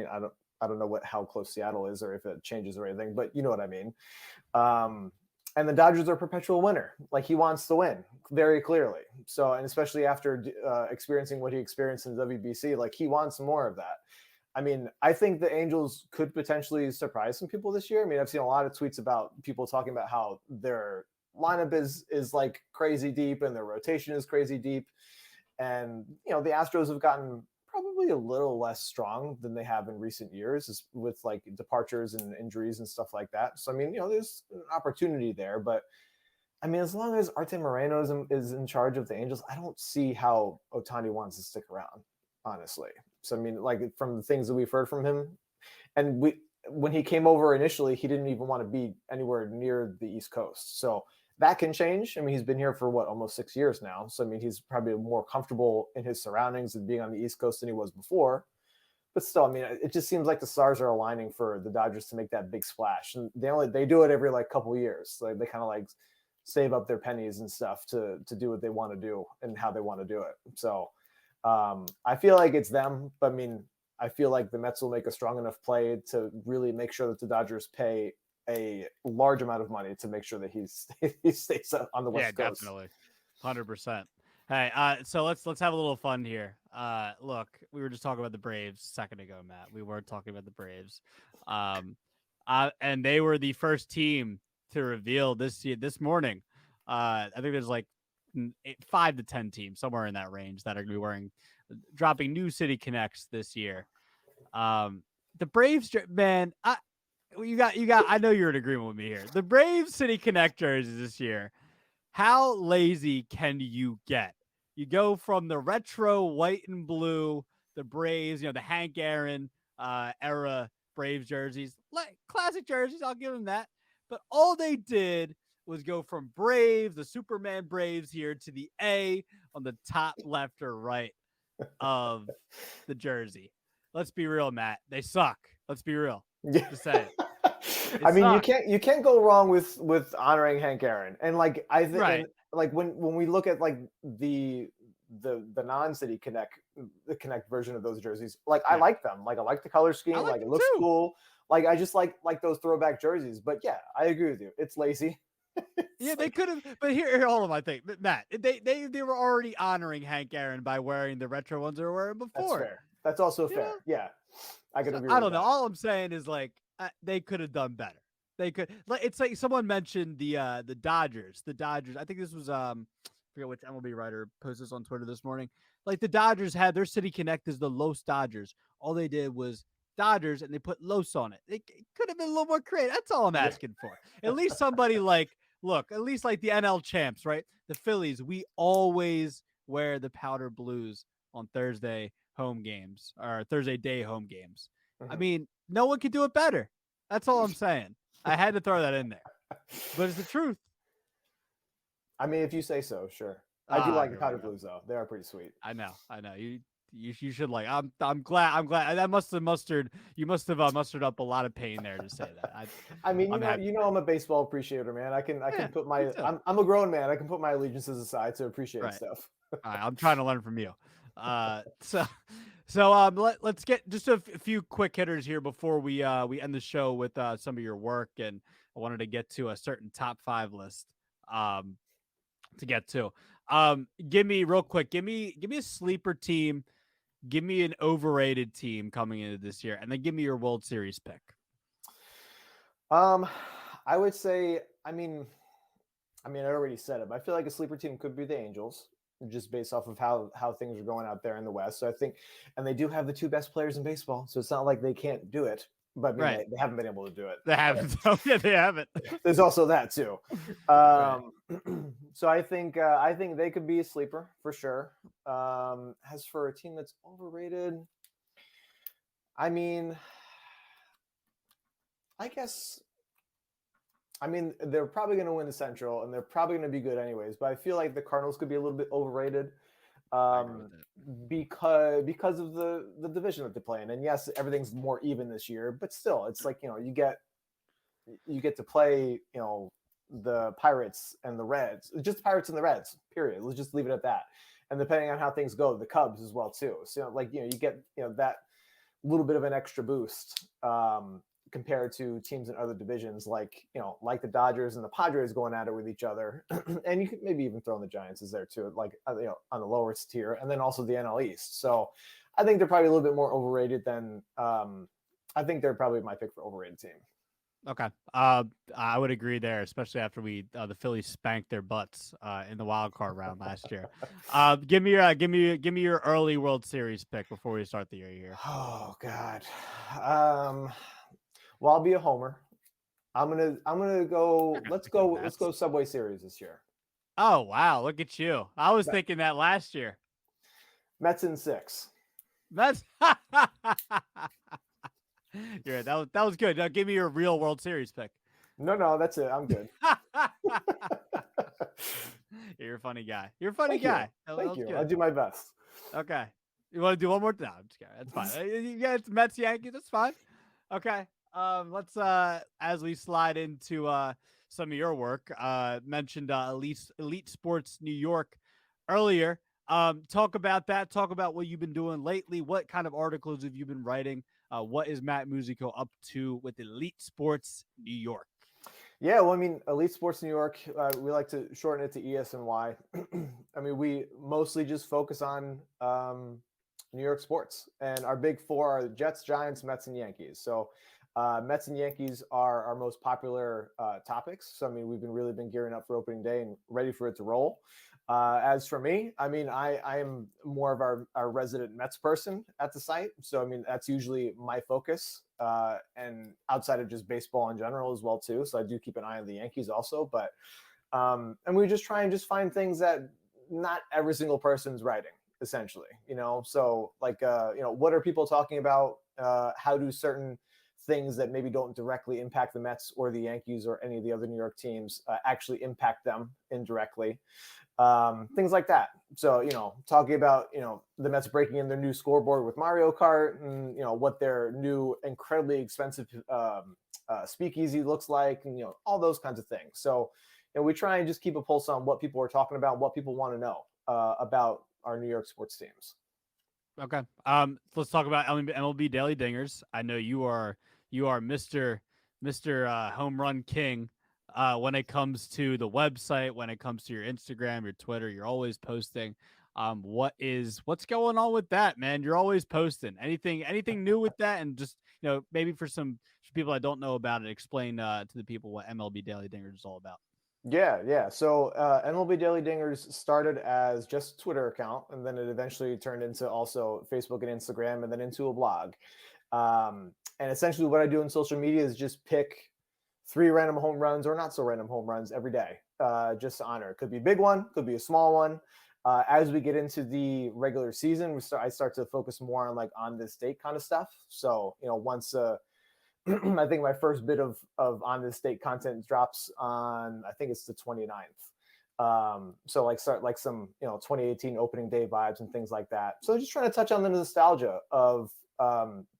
Speaker 2: know how close Seattle is or if it changes or anything, but you know what I mean. And the Dodgers are a perpetual winner. Like, he wants to win very clearly. So, and especially after experiencing what he experienced in the WBC, like, he wants more of that. I mean, I think the Angels could potentially surprise some people this year. I mean, I've seen a lot of tweets about people talking about how their lineup is like crazy deep and their rotation is crazy deep. And, the Astros have gotten probably a little less strong than they have in recent years with like departures and injuries and stuff like that. So, I mean, there's an opportunity there, but I mean, as long as Arte Moreno is in charge of the Angels, I don't see how Ohtani wants to stick around, honestly. So, I mean, like, from the things that we've heard from him, and when he came over initially, he didn't even want to be anywhere near the East Coast. So that can change. I mean, he's been here for almost 6 years now. So, I mean, he's probably more comfortable in his surroundings and being on the East Coast than he was before. But still, I mean, it just seems like the stars are aligning for the Dodgers to make that big splash. And they do it every couple of years. Like, they kind of save up their pennies and stuff to do what they want to do and how they want to do it. So I feel like it's them, but I mean, I feel like the Mets will make a strong enough play to really make sure that the Dodgers pay a large amount of money to make sure that he stays on the West Coast.
Speaker 1: Definitely, 100%. Hey, so let's have a little fun here. Look, we were just talking about the Braves a second ago, Matt. We weren't talking about the Braves, and they were the first team to reveal this morning. I think there's like 5 to 10 teams somewhere in that range that are going to be dropping new City Connects this year. The Braves, man, you got. I know you're in agreement with me here. The Braves City Connect jerseys this year. How lazy can you get? You go from the retro white and blue, the Braves, the Hank Aaron era Braves jerseys, classic jerseys. I'll give them that. But all they did was go from Braves, the Superman Braves here, to the A on the top left or right of the jersey. Let's be real, Matt. They suck. Let's be real.
Speaker 2: Yeah.
Speaker 1: Just say it.
Speaker 2: I mean, you can't go wrong with honoring Hank Aaron. And like I think
Speaker 1: right.
Speaker 2: like when we look at like the non-City Connect version of those jerseys, like I like them. Like I like the color scheme, like it looks cool. Like I just like those throwback jerseys. But yeah, I agree with you. It's lazy.
Speaker 1: They could have, but here, hold on, I think, Matt, they were already honoring Hank Aaron by wearing the retro ones they were wearing before.
Speaker 2: That's fair. That's also fair. Yeah, I could agree.
Speaker 1: I don't know. All I'm saying is like they could have done better. They could. It's like someone mentioned the Dodgers. The Dodgers. I think this was I forget which MLB writer posted this on Twitter this morning. Like the Dodgers had their City Connect as the Los Dodgers. All they did was Dodgers and they put Los on it. It could have been a little more creative. That's all I'm asking for. At least somebody look, at least like the NL champs, right? The Phillies, we always wear the powder blues on Thursday home games or Thursday day home games. Mm-hmm. I mean, no one could do it better. That's all I'm saying. I had to throw that in there, but it's the truth.
Speaker 2: I mean, if you say so, sure. I do like the powder blues though. They are pretty sweet.
Speaker 1: I know. You should like. I'm glad. That must have mustered. You must have mustered up a lot of pain there to say that.
Speaker 2: I mean, I'm a baseball appreciator, man. I can put my. I'm a grown man. I can put my allegiances aside to appreciate stuff.
Speaker 1: All right, I'm trying to learn from you. So let's get just a few quick hitters here before we end the show with some of your work, and I wanted to get to a certain top 5 list to get to. Give me a sleeper team. Give me an overrated team coming into this year, and then give me your World Series pick.
Speaker 2: I would say, I mean, I already said it, but I feel like a sleeper team could be the Angels, just based off of how things are going out there in the West. So I think, and they do have the 2 best players in baseball, so it's not like they can't do it. But I mean, they haven't been able to do it.
Speaker 1: They haven't. Yeah, they haven't.
Speaker 2: There's also that too. So I think they could be a sleeper for sure. As for a team that's overrated, I mean, I guess. I mean, they're probably going to win the Central, and they're probably going to be good anyways. But I feel like the Cardinals could be a little bit overrated. Because of the division that they play in. And yes, everything's more even this year, but still, it's like, you get to play, the Pirates and the Reds, just Pirates and the Reds, period. Let's just leave it at that. And depending on how things go, the Cubs as well too. So you get, that little bit of an extra boost compared to teams in other divisions, like the Dodgers and the Padres going at it with each other. And you could maybe even throw in the Giants is there too, like, on the lowest tier, and then also the NL East. So I think they're probably a little bit more overrated than, I think they're probably my pick for overrated team.
Speaker 1: Okay. I would agree there, especially after the Phillies spanked their butts in the wild card round last year. Give me your early World Series pick before we start the year here.
Speaker 2: Oh God. Well, I'll be a homer. I'm gonna go. Let's go Subway Series this year.
Speaker 1: Oh wow, look at you! I was thinking that last year.
Speaker 2: Mets in 6.
Speaker 1: Mets. Yeah, that was good. Now give me your real World Series pick.
Speaker 2: No, that's it. I'm good.
Speaker 1: You're a funny guy. You're a funny guy.
Speaker 2: Thank you. I'll do my best.
Speaker 1: Okay. You want to do one more? No, I'm just kidding. That's fine. Yeah, it's Mets Yankees. That's fine. Okay. Let's as we slide into some of your work. Mentioned Elite Sports New York earlier. Talk about that. Talk about what you've been doing lately. What kind of articles have you been writing? What is Matt Musico up to with Elite Sports New York?
Speaker 2: Yeah, well, I mean, Elite Sports New York, we like to shorten it to ESNY. I mean, we mostly just focus on New York sports, and our big four are the Jets, Giants, Mets, and Yankees. So, Mets and Yankees are our most popular topics. So, I mean, we've really been gearing up for opening day and ready for it to roll. As for me, I mean, I am more of our resident Mets person at the site. So, I mean, that's usually my focus. And outside of just baseball in general as well, too. So I do keep an eye on the Yankees also. But, and we just try and just find things that not every single person's writing, essentially, So like, what are people talking about? How do certain things that maybe don't directly impact the Mets or the Yankees or any of the other New York teams actually impact them indirectly? Things like that. So, talking about, the Mets breaking in their new scoreboard with Mario Kart and, what their new incredibly expensive speakeasy looks like and, all those kinds of things. So, we try and just keep a pulse on what people are talking about, what people want to know about our New York sports teams.
Speaker 1: Okay. Let's talk about MLB Daily Dingers. I know you are Mr. Home Run King. When it comes to the website, when it comes to your Instagram, your Twitter, you're always posting. What's going on with that, man? You're always posting. Anything new with that? And just maybe for some people that don't know about it, explain to the people what MLB Daily Dingers is all about.
Speaker 2: Yeah. So MLB Daily Dingers started as just a Twitter account, and then it eventually turned into also Facebook and Instagram, and then into a blog. And essentially, what I do in social media is just pick 3 random home runs or not so random home runs every day, just to honor. It could be a big one, could be a small one. As we get into the regular season, I start to focus more on like on this date kind of stuff. So once I think my first bit of on this date content drops on, I think it's the 29th. So like start like some 2018 opening day vibes and things like that. So just trying to touch on the nostalgia of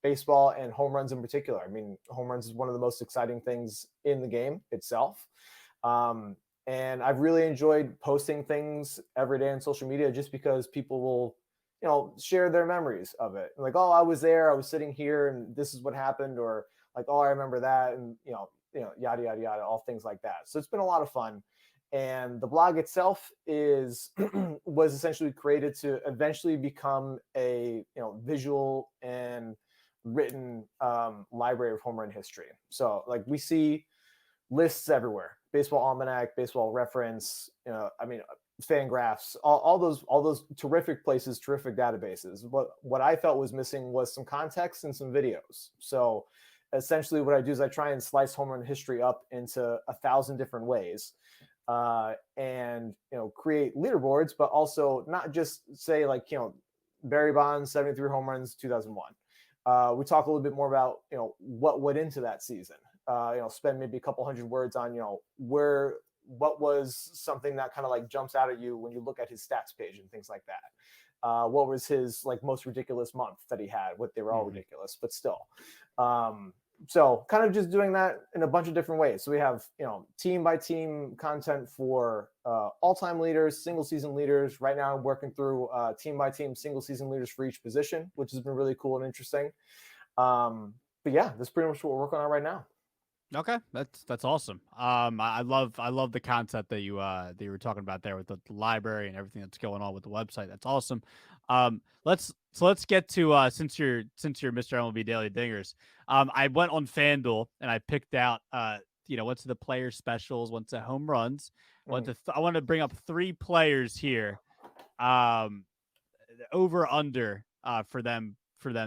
Speaker 2: baseball and home runs in particular. I mean, home runs is one of the most exciting things in the game itself. And I've really enjoyed posting things every day on social media just because people will, share their memories of it. Like, oh, I was there, I was sitting here and this is what happened, or like, oh, I remember that. And, yada, yada, yada, all things like that. So it's been a lot of fun. And the blog itself was essentially created to eventually become a visual and written library of home run history. So like we see lists everywhere: Baseball Almanac, Baseball Reference, Fangraphs, all those terrific places, terrific databases. What I felt was missing was some context and some videos. So essentially what I do is I try and slice home run history up into 1,000 different ways. And create leaderboards, but also not just say like Barry Bonds 73 home runs 2001. We talk a little bit more about what went into that season. Spend maybe a couple hundred words on what was something that kind of like jumps out at you when you look at his stats page and things like that. What was his like most ridiculous month that he had? What they were all ridiculous, but still. So kind of just doing that in a bunch of different ways. So we have, team by team content for all-time leaders, single season leaders. Right now I'm working through team by team single season leaders for each position, which has been really cool and interesting. But yeah, that's pretty much what we're working on right now.
Speaker 1: Okay, that's awesome. I love the concept that you were talking about there with the library and everything that's going on with the website. That's awesome. Let's get to since you're Mr. MLB Daily Dingers. I went on FanDuel and I picked out what's the player specials, what's the home runs. I want to bring up 3 players here. Over under for them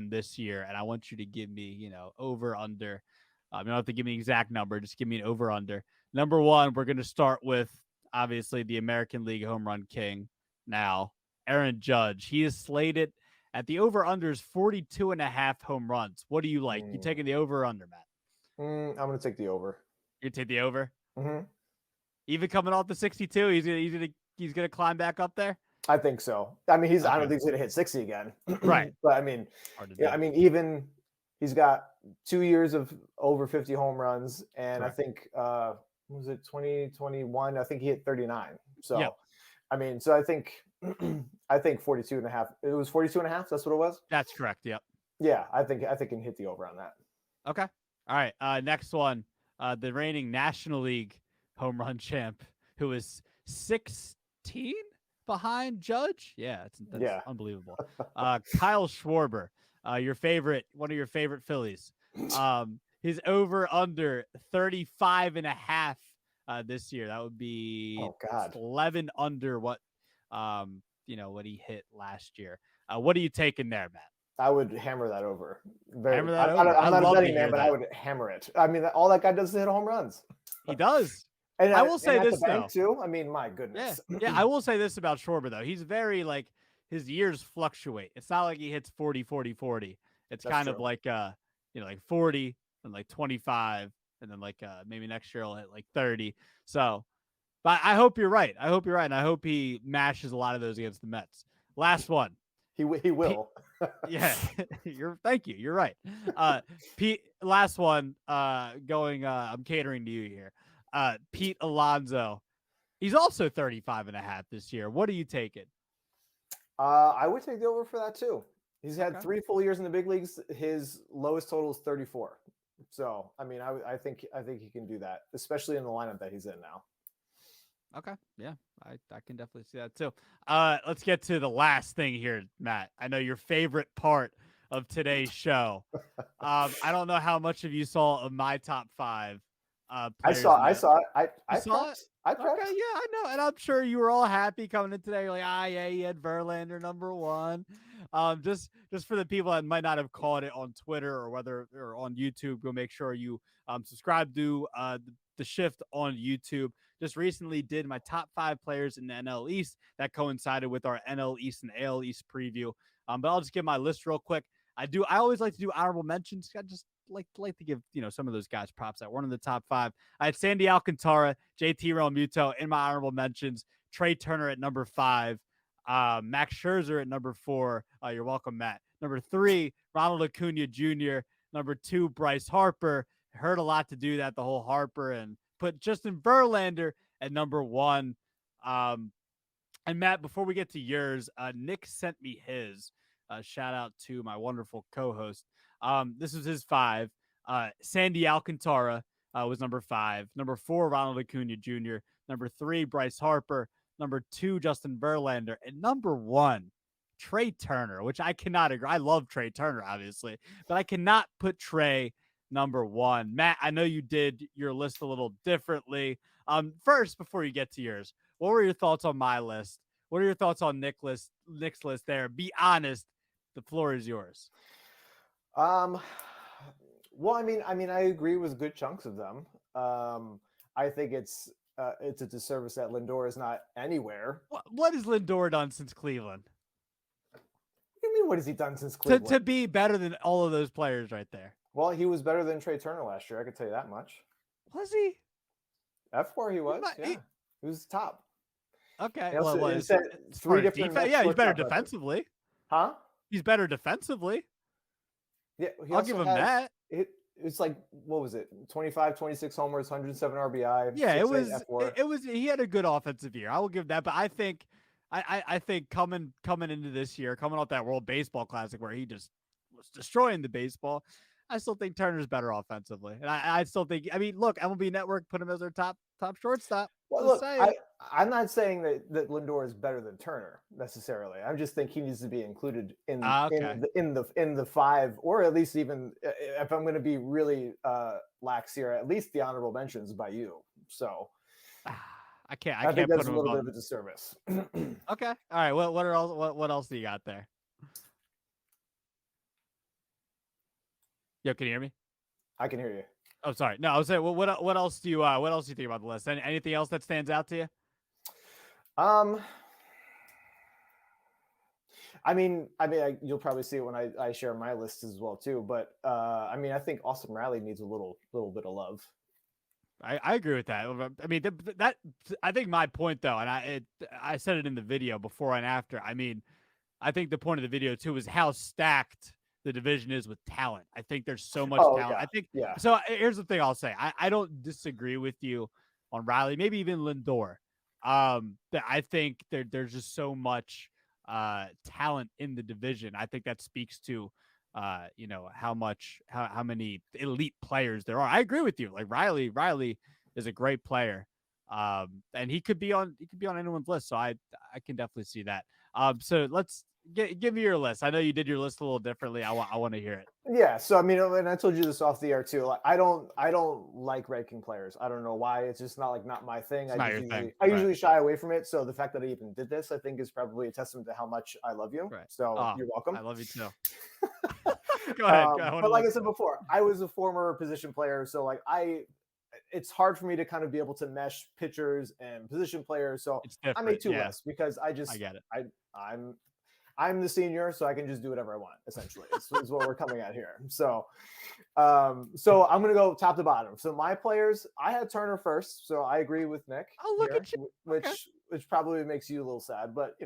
Speaker 1: this year, and I want you to give me over under. You don't have to give me an exact number. Just give me an over-under. Number 1, we're going to start with, obviously, the American League home run king now, Aaron Judge. He is slated at the over-unders 42.5 home runs. What do you like? You taking the over or under, Matt?
Speaker 2: I'm going to take the over.
Speaker 1: You take the over?
Speaker 2: Mm-hmm.
Speaker 1: Even coming off the 62, he's gonna climb back up there?
Speaker 2: I think so. I mean, I don't think he's going to hit 60 again.
Speaker 1: Right.
Speaker 2: But I mean, even he's got 2 years of over 50 home runs. And right. I think was it 2021? I think he hit 39.
Speaker 1: Yep,
Speaker 2: So, I mean, so I think I think 42 and a half. It was 42 and a half. That's what it was.
Speaker 1: that's correct. Yep.
Speaker 2: Yeah, I can hit the over on that.
Speaker 1: Okay. All right. Next one. The reigning National League home run champ, who is 16 behind Judge. Yeah, that's
Speaker 2: Yeah.
Speaker 1: unbelievable. Kyle Schwarber, one of your favorite Phillies. He's over under 35 and a half this year. That would be
Speaker 2: Oh God.
Speaker 1: 11 under what what he hit last year. What are you taking there, Matt?
Speaker 2: I would hammer that over.
Speaker 1: Hammer that over.
Speaker 2: I'm
Speaker 1: I
Speaker 2: not a
Speaker 1: love to
Speaker 2: betting man,
Speaker 1: hear
Speaker 2: but I
Speaker 1: that.
Speaker 2: would hammer it. I mean, all that guy does is hit home runs.
Speaker 1: He does.
Speaker 2: And
Speaker 1: I will say
Speaker 2: at the
Speaker 1: this
Speaker 2: bank
Speaker 1: though.
Speaker 2: too. I mean, my
Speaker 1: Yeah,
Speaker 2: goodness.
Speaker 1: yeah. I will say this about Schwarber though. He's very like his years fluctuate. It's not like he hits 40, 40, 40. It's
Speaker 2: That's
Speaker 1: kind of
Speaker 2: true.
Speaker 1: like like 40 and like 25, and then like maybe next year he'll hit like 30. So, but I hope you're right. I hope you're right, and I hope he mashes a lot of those against the Mets. Last one.
Speaker 2: He will.
Speaker 1: Yeah, thank you. You're right. Pete, last one. I'm catering to you here. Pete Alonso. He's also 35 and a half this year. What are you taking?
Speaker 2: I would take the over for that too. He's had
Speaker 1: Okay.
Speaker 2: 3 full years in the big leagues. His lowest total is 34. So, I mean, I think he can do that, especially in the lineup that he's in now.
Speaker 1: Okay. Yeah, I can definitely see that too. Let's get to the last thing here, Matt. I know your favorite part of today's show. I don't know how much of you saw of my top 5
Speaker 2: I
Speaker 1: players.
Speaker 2: saw it. I
Speaker 1: saw it?
Speaker 2: I prepped.
Speaker 1: Okay, yeah, I know, and I'm sure you were all happy coming in today. You're like, yeah, he had Verlander number 1. Just for the people that might not have caught it on Twitter or on YouTube, go make sure you subscribe to the shift on YouTube. Just recently did my top 5 players in the NL East that coincided with our NL East and AL East preview. But I'll just give my list real quick. I always like to do honorable mentions. I just like to give some of those guys props that weren't in the top 5. I had Sandy Alcantara, JT Realmuto in my honorable mentions. Trey Turner at number 5. Max Scherzer at number 4. You're welcome, Matt. Number 3, Ronald Acuna Jr. Number 2, Bryce Harper. Heard a lot to do that, the whole Harper, and put Justin Verlander at number 1. And Matt, before we get to yours, Nick sent me his. Shout out to my wonderful co-host. This was his 5. Sandy Alcantara was number 5. Number 4, Ronald Acuna Jr. Number 3, Bryce Harper. Number 2, Justin Verlander. And number 1, Trey Turner, which I cannot agree. I love Trey Turner, obviously, but I cannot put Trey number 1. Matt, I know you did your list a little differently. First, before you get to yours, what were your thoughts on my list? What are your thoughts on Nick's list there? Be honest. The floor is yours.
Speaker 2: Well, I mean, I agree with good chunks of them. I think it's a disservice that Lindor is not anywhere.
Speaker 1: What has Lindor done since Cleveland?
Speaker 2: What do you mean? What has he done since Cleveland?
Speaker 1: To be better than all of those players right there.
Speaker 2: Well, he was better than Trey Turner last year. I can tell you that much.
Speaker 1: Was he?
Speaker 2: F4 he was. He was top.
Speaker 1: Okay.
Speaker 2: Well,
Speaker 1: well,
Speaker 2: 3 different.
Speaker 1: Yeah, he's better defensively.
Speaker 2: Huh?
Speaker 1: He's better defensively.
Speaker 2: Yeah,
Speaker 1: I'll give him that.
Speaker 2: It's like, what was it? 25, 26 homers, 107 RBI.
Speaker 1: Yeah, it was. He had a good offensive year. I will give that. But I think, I think coming into this year, coming off that World Baseball Classic where he just was destroying the baseball, I still think Turner's better offensively, and I still think. I mean, look, MLB Network put him as their top shortstop.
Speaker 2: Well, look, I'm not saying that Lindor is better than Turner necessarily. I just think he needs to be included in the 5, or at least even if I'm going to be really lax here, at least the honorable mentions by you. So
Speaker 1: I can't.
Speaker 2: I think that's a little bit of a disservice.
Speaker 1: Okay. All right. What else do you got there? Yo, can you hear me?
Speaker 2: I can hear you.
Speaker 1: Oh, sorry. No, I was saying, what else do you think about the list? Anything else that stands out to you?
Speaker 2: I mean, you'll probably see it when I share my list as well too. But I mean, I think Austin Riley needs a little bit of love.
Speaker 1: I agree with that. I mean, that I think my point though, and I said it in the video before and after. I mean, I think the point of the video too is how stacked the division is with talent. I think there's so much talent.
Speaker 2: Yeah.
Speaker 1: I think so. Here's the thing I'll say. I don't disagree with you on Riley, maybe even Lindor. That I think there's just so much talent in the division. I think that speaks to how many elite players there are. I agree with you. Like Riley is a great player. And he could be on anyone's list. So I can definitely see that. So let's give me your list. I know you did your list a little differently. I want to hear it.
Speaker 2: Yeah, so I mean, and I told you this off the air too. Like, I don't like ranking players. I don't know why. It's just not my thing.
Speaker 1: It's not your thing.
Speaker 2: I usually shy away from it. So the fact that I even did this, I think, is probably a testament to how much I love you.
Speaker 1: Right.
Speaker 2: So you're welcome.
Speaker 1: I love you too. Go ahead.
Speaker 2: But like I said before, I was a former position player, so like it's hard for me to kind of be able to mesh pitchers and position players. So I made two lists because I get it. I'm the senior, so I can just do whatever I want. Essentially, is what we're coming at here. So, so I'm gonna go top to bottom. So my players, I had Turner first, so I agree with Nick.
Speaker 1: Oh, look at you.
Speaker 2: Which probably makes you a little sad, but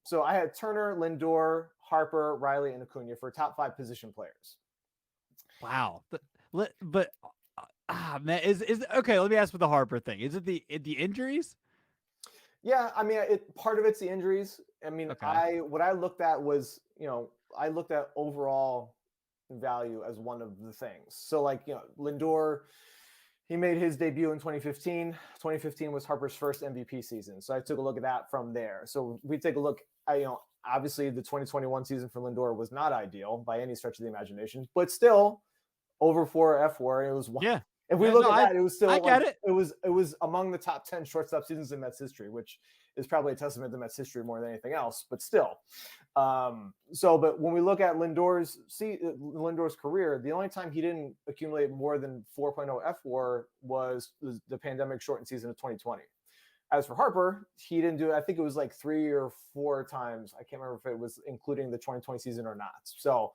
Speaker 2: so I had Turner, Lindor, Harper, Riley, and Acuna for top 5 position players.
Speaker 1: Wow, but man, is okay? Let me ask with the Harper thing. Is it the injuries?
Speaker 2: Yeah, I mean, part of it's the injuries. I mean, what I looked at was, I looked at overall value as one of the things. So like, Lindor, he made his debut in 2015. 2015 was Harper's first MVP season. So I took a look at that from there. So we take a look at, obviously the 2021 season for Lindor was not ideal by any stretch of the imagination, but still over 4 F4. It was one.
Speaker 1: Yeah.
Speaker 2: If we look at that, it was still
Speaker 1: it
Speaker 2: was among the top 10 shortstop seasons in Mets history, which is probably a testament to Mets history more than anything else, but still. But when we look at Lindor's career, the only time he didn't accumulate more than 4.0 F4 was the pandemic shortened season of 2020. As for Harper, he didn't do it. I think it was like 3 or 4 times. I can't remember if it was including the 2020 season or not. So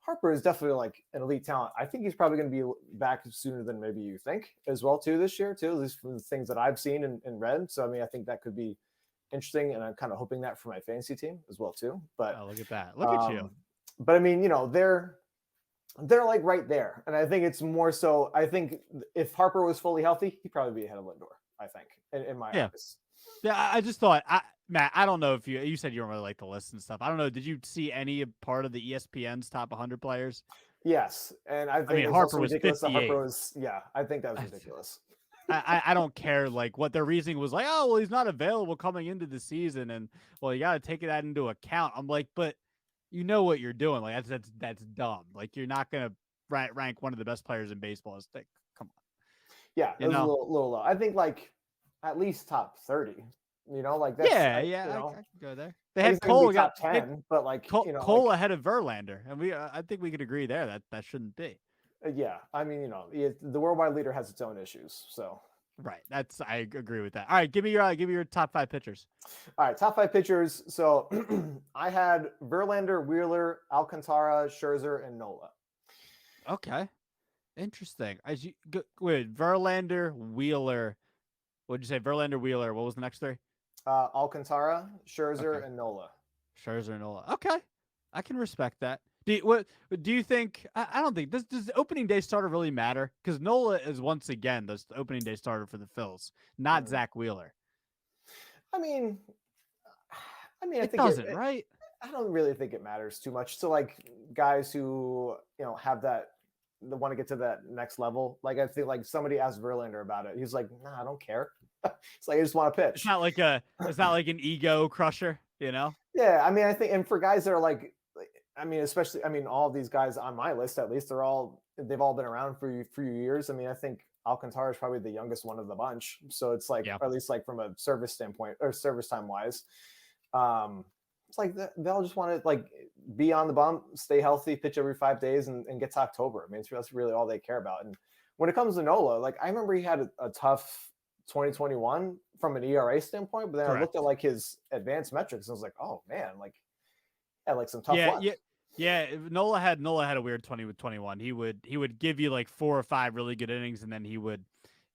Speaker 2: Harper is definitely like an elite talent. I think he's probably going to be back sooner than maybe you think as well too this year too, at least from the things that I've seen and read. So, I mean, I think that could be interesting, and I'm kind of hoping that for my fantasy team as well too. But
Speaker 1: look at that. Look at you.
Speaker 2: But I mean, they're like right there. And I think it's more so, I think if Harper was fully healthy, he'd probably be ahead of Lindor, I think, in my eyes.
Speaker 1: Yeah, I just thought, Matt, I don't know if you said you don't really like the list and stuff. I don't know. Did you see any part of the ESPN's top 100 players?
Speaker 2: Yes. And I think
Speaker 1: Harper was 58.
Speaker 2: I think that was ridiculous.
Speaker 1: I don't care like what their reasoning was like, oh, well, he's not available coming into the season. And well, you got to take that into account. I'm like, but you know what you're doing. Like that's dumb. Like you're not going to rank one of the best players in baseball. It's like, come on.
Speaker 2: Yeah. It was a little low. I think like at least top 30, like that's,
Speaker 1: I can go there. They had Cole
Speaker 2: top 10, but like
Speaker 1: Cole ahead of Verlander. And I think we could agree there that shouldn't be.
Speaker 2: Yeah, I mean, the worldwide leader has its own issues. So,
Speaker 1: right, I agree with that. All right, give me your top 5 pitchers.
Speaker 2: All right, top 5 pitchers. So, I had Verlander, Wheeler, Alcantara, Scherzer, and Nola.
Speaker 1: Okay, interesting. Verlander, Wheeler. What'd you say? Verlander, Wheeler. What was the next 3?
Speaker 2: Alcantara, Scherzer, and Nola.
Speaker 1: Scherzer and Nola. Okay, I can respect that. Do you think? I don't think does the opening day starter really matter? Because Nola is once again the opening day starter for the Phils, not Zach Wheeler.
Speaker 2: I mean, I think
Speaker 1: doesn't, right?
Speaker 2: I don't really think it matters too much. So like guys who have that want to get to that next level. Like I think like somebody asked Verlander about it. He's like, nah, I don't care. It's like I just want to pitch.
Speaker 1: It's not like an ego crusher,
Speaker 2: Yeah, I mean, I think, and for guys that are like. I mean, especially, all of these guys on my list, at least they've all been around for a few years. I mean, I think Alcantara is probably the youngest one of the bunch. So it's like, or at least like from a service standpoint or service time wise, it's like they'll just want to like be on the bump, stay healthy, pitch every 5 days and get to October. I mean, that's really all they care about. And when it comes to Nola, like I remember he had a tough 2021 from an ERA standpoint, but then I looked at like his advanced metrics and I was like, oh man, like, like some tough luck.
Speaker 1: Yeah, Nola had a weird 2021. He would give you like 4 or 5 really good innings, and then he would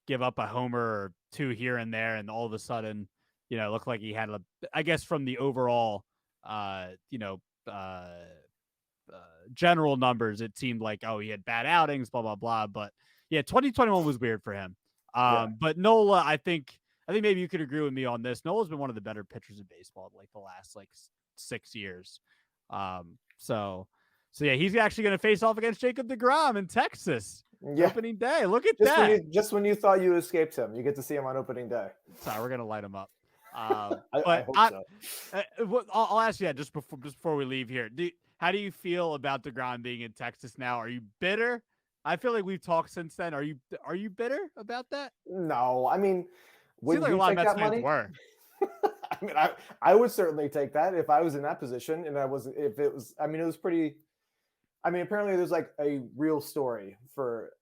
Speaker 1: give up a homer or 2 here and there, and all of a sudden, it looked like he had I guess from the overall, general numbers, it seemed like he had bad outings, blah blah blah. But yeah, 2021 was weird for him.
Speaker 2: Yeah.
Speaker 1: But Nola, I think maybe you could agree with me on this. Nola's been one of the better pitchers in baseball in, like, the last, like, 6 years. So yeah, he's actually going to face off against Jacob deGrom in Texas
Speaker 2: Yeah.
Speaker 1: opening day. Look at
Speaker 2: Just
Speaker 1: that.
Speaker 2: when you thought you escaped him, you get to see him on opening day.
Speaker 1: Sorry, we're gonna light him up.
Speaker 2: I
Speaker 1: But
Speaker 2: hope so.
Speaker 1: I'll ask you that just before we leave here. How do you feel about deGrom being in Texas now? Are you bitter? I feel like we've talked since then. Are you bitter about that?
Speaker 2: No, I mean,
Speaker 1: Seems
Speaker 2: would
Speaker 1: like a
Speaker 2: you
Speaker 1: lot of
Speaker 2: take
Speaker 1: Mets
Speaker 2: that
Speaker 1: fans
Speaker 2: money?
Speaker 1: were.
Speaker 2: I mean, I would certainly take that if I was in that position, and if it was. I mean, it was pretty. I mean, apparently there's like a real story for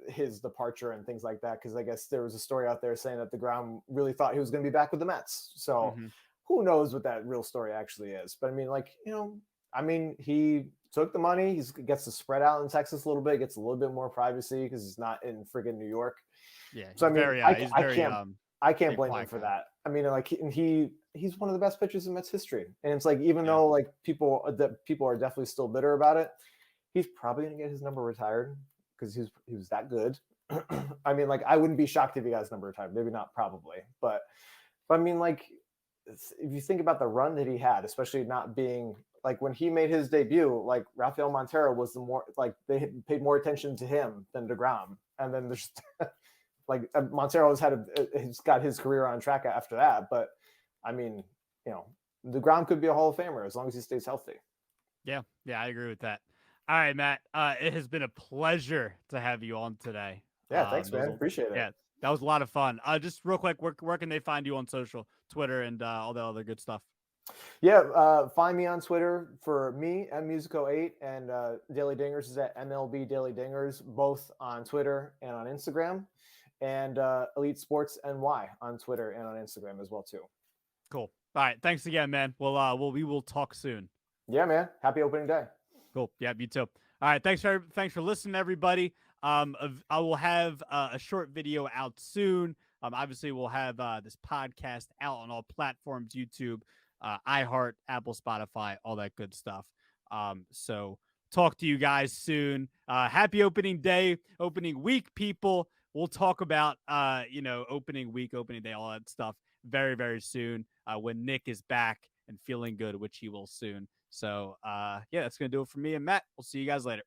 Speaker 2: his departure and things like that. Because I guess there was a story out there saying that deGrom really thought he was going to be back with the Mets. So
Speaker 1: Mm-hmm.
Speaker 2: who knows what that real story actually is? But I mean, like, I mean, he took the money. He gets to spread out in Texas a little bit. Gets a little bit more privacy because he's not in friggin' New York.
Speaker 1: Yeah,
Speaker 2: So I mean,
Speaker 1: he's very
Speaker 2: I can't
Speaker 1: big
Speaker 2: blame him
Speaker 1: quiet
Speaker 2: for
Speaker 1: guy.
Speaker 2: that. I mean, like he's one of the best pitchers in Mets history, and it's like even
Speaker 1: Yeah.
Speaker 2: though like people are definitely still bitter about it, he's probably gonna get his number retired because he was that good. I mean, like I wouldn't be shocked if he got his number retired. Maybe not, probably, but I mean, like if you think about the run that he had, especially not being like when he made his debut, like Rafael Montero was the more like they paid more attention to him than deGrom, and then there's like Montero has got his career on track after that. But I mean, deGrom could be a Hall of Famer as long as he stays healthy.
Speaker 1: Yeah, I agree with that. All right, Matt. It has been a pleasure to have you on today.
Speaker 2: Yeah, thanks, man. Appreciate it.
Speaker 1: Yeah, that was a lot of fun. Just real quick, where can they find you on social, Twitter, and all the other good stuff?
Speaker 2: Yeah, find me on Twitter for me at Musico8, and Daily Dingers is at MLB Daily Dingers, both on Twitter and on Instagram, and Elite Sports NY on Twitter and on Instagram as well too.
Speaker 1: Cool. All right, thanks again, man. We will talk soon.
Speaker 2: Yeah, man. Happy opening day.
Speaker 1: Cool. Yeah, you too. All right, thanks for listening, everybody. I will have a short video out soon. Obviously, we'll have this podcast out on all platforms: YouTube, iHeart, Apple, Spotify, all that good stuff. So talk to you guys soon. Happy opening day, opening week, people. We'll talk about opening week, opening day, all that stuff very, very soon when Nick is back and feeling good, which he will soon. So yeah, that's gonna do it for me and Matt. We'll see you guys later.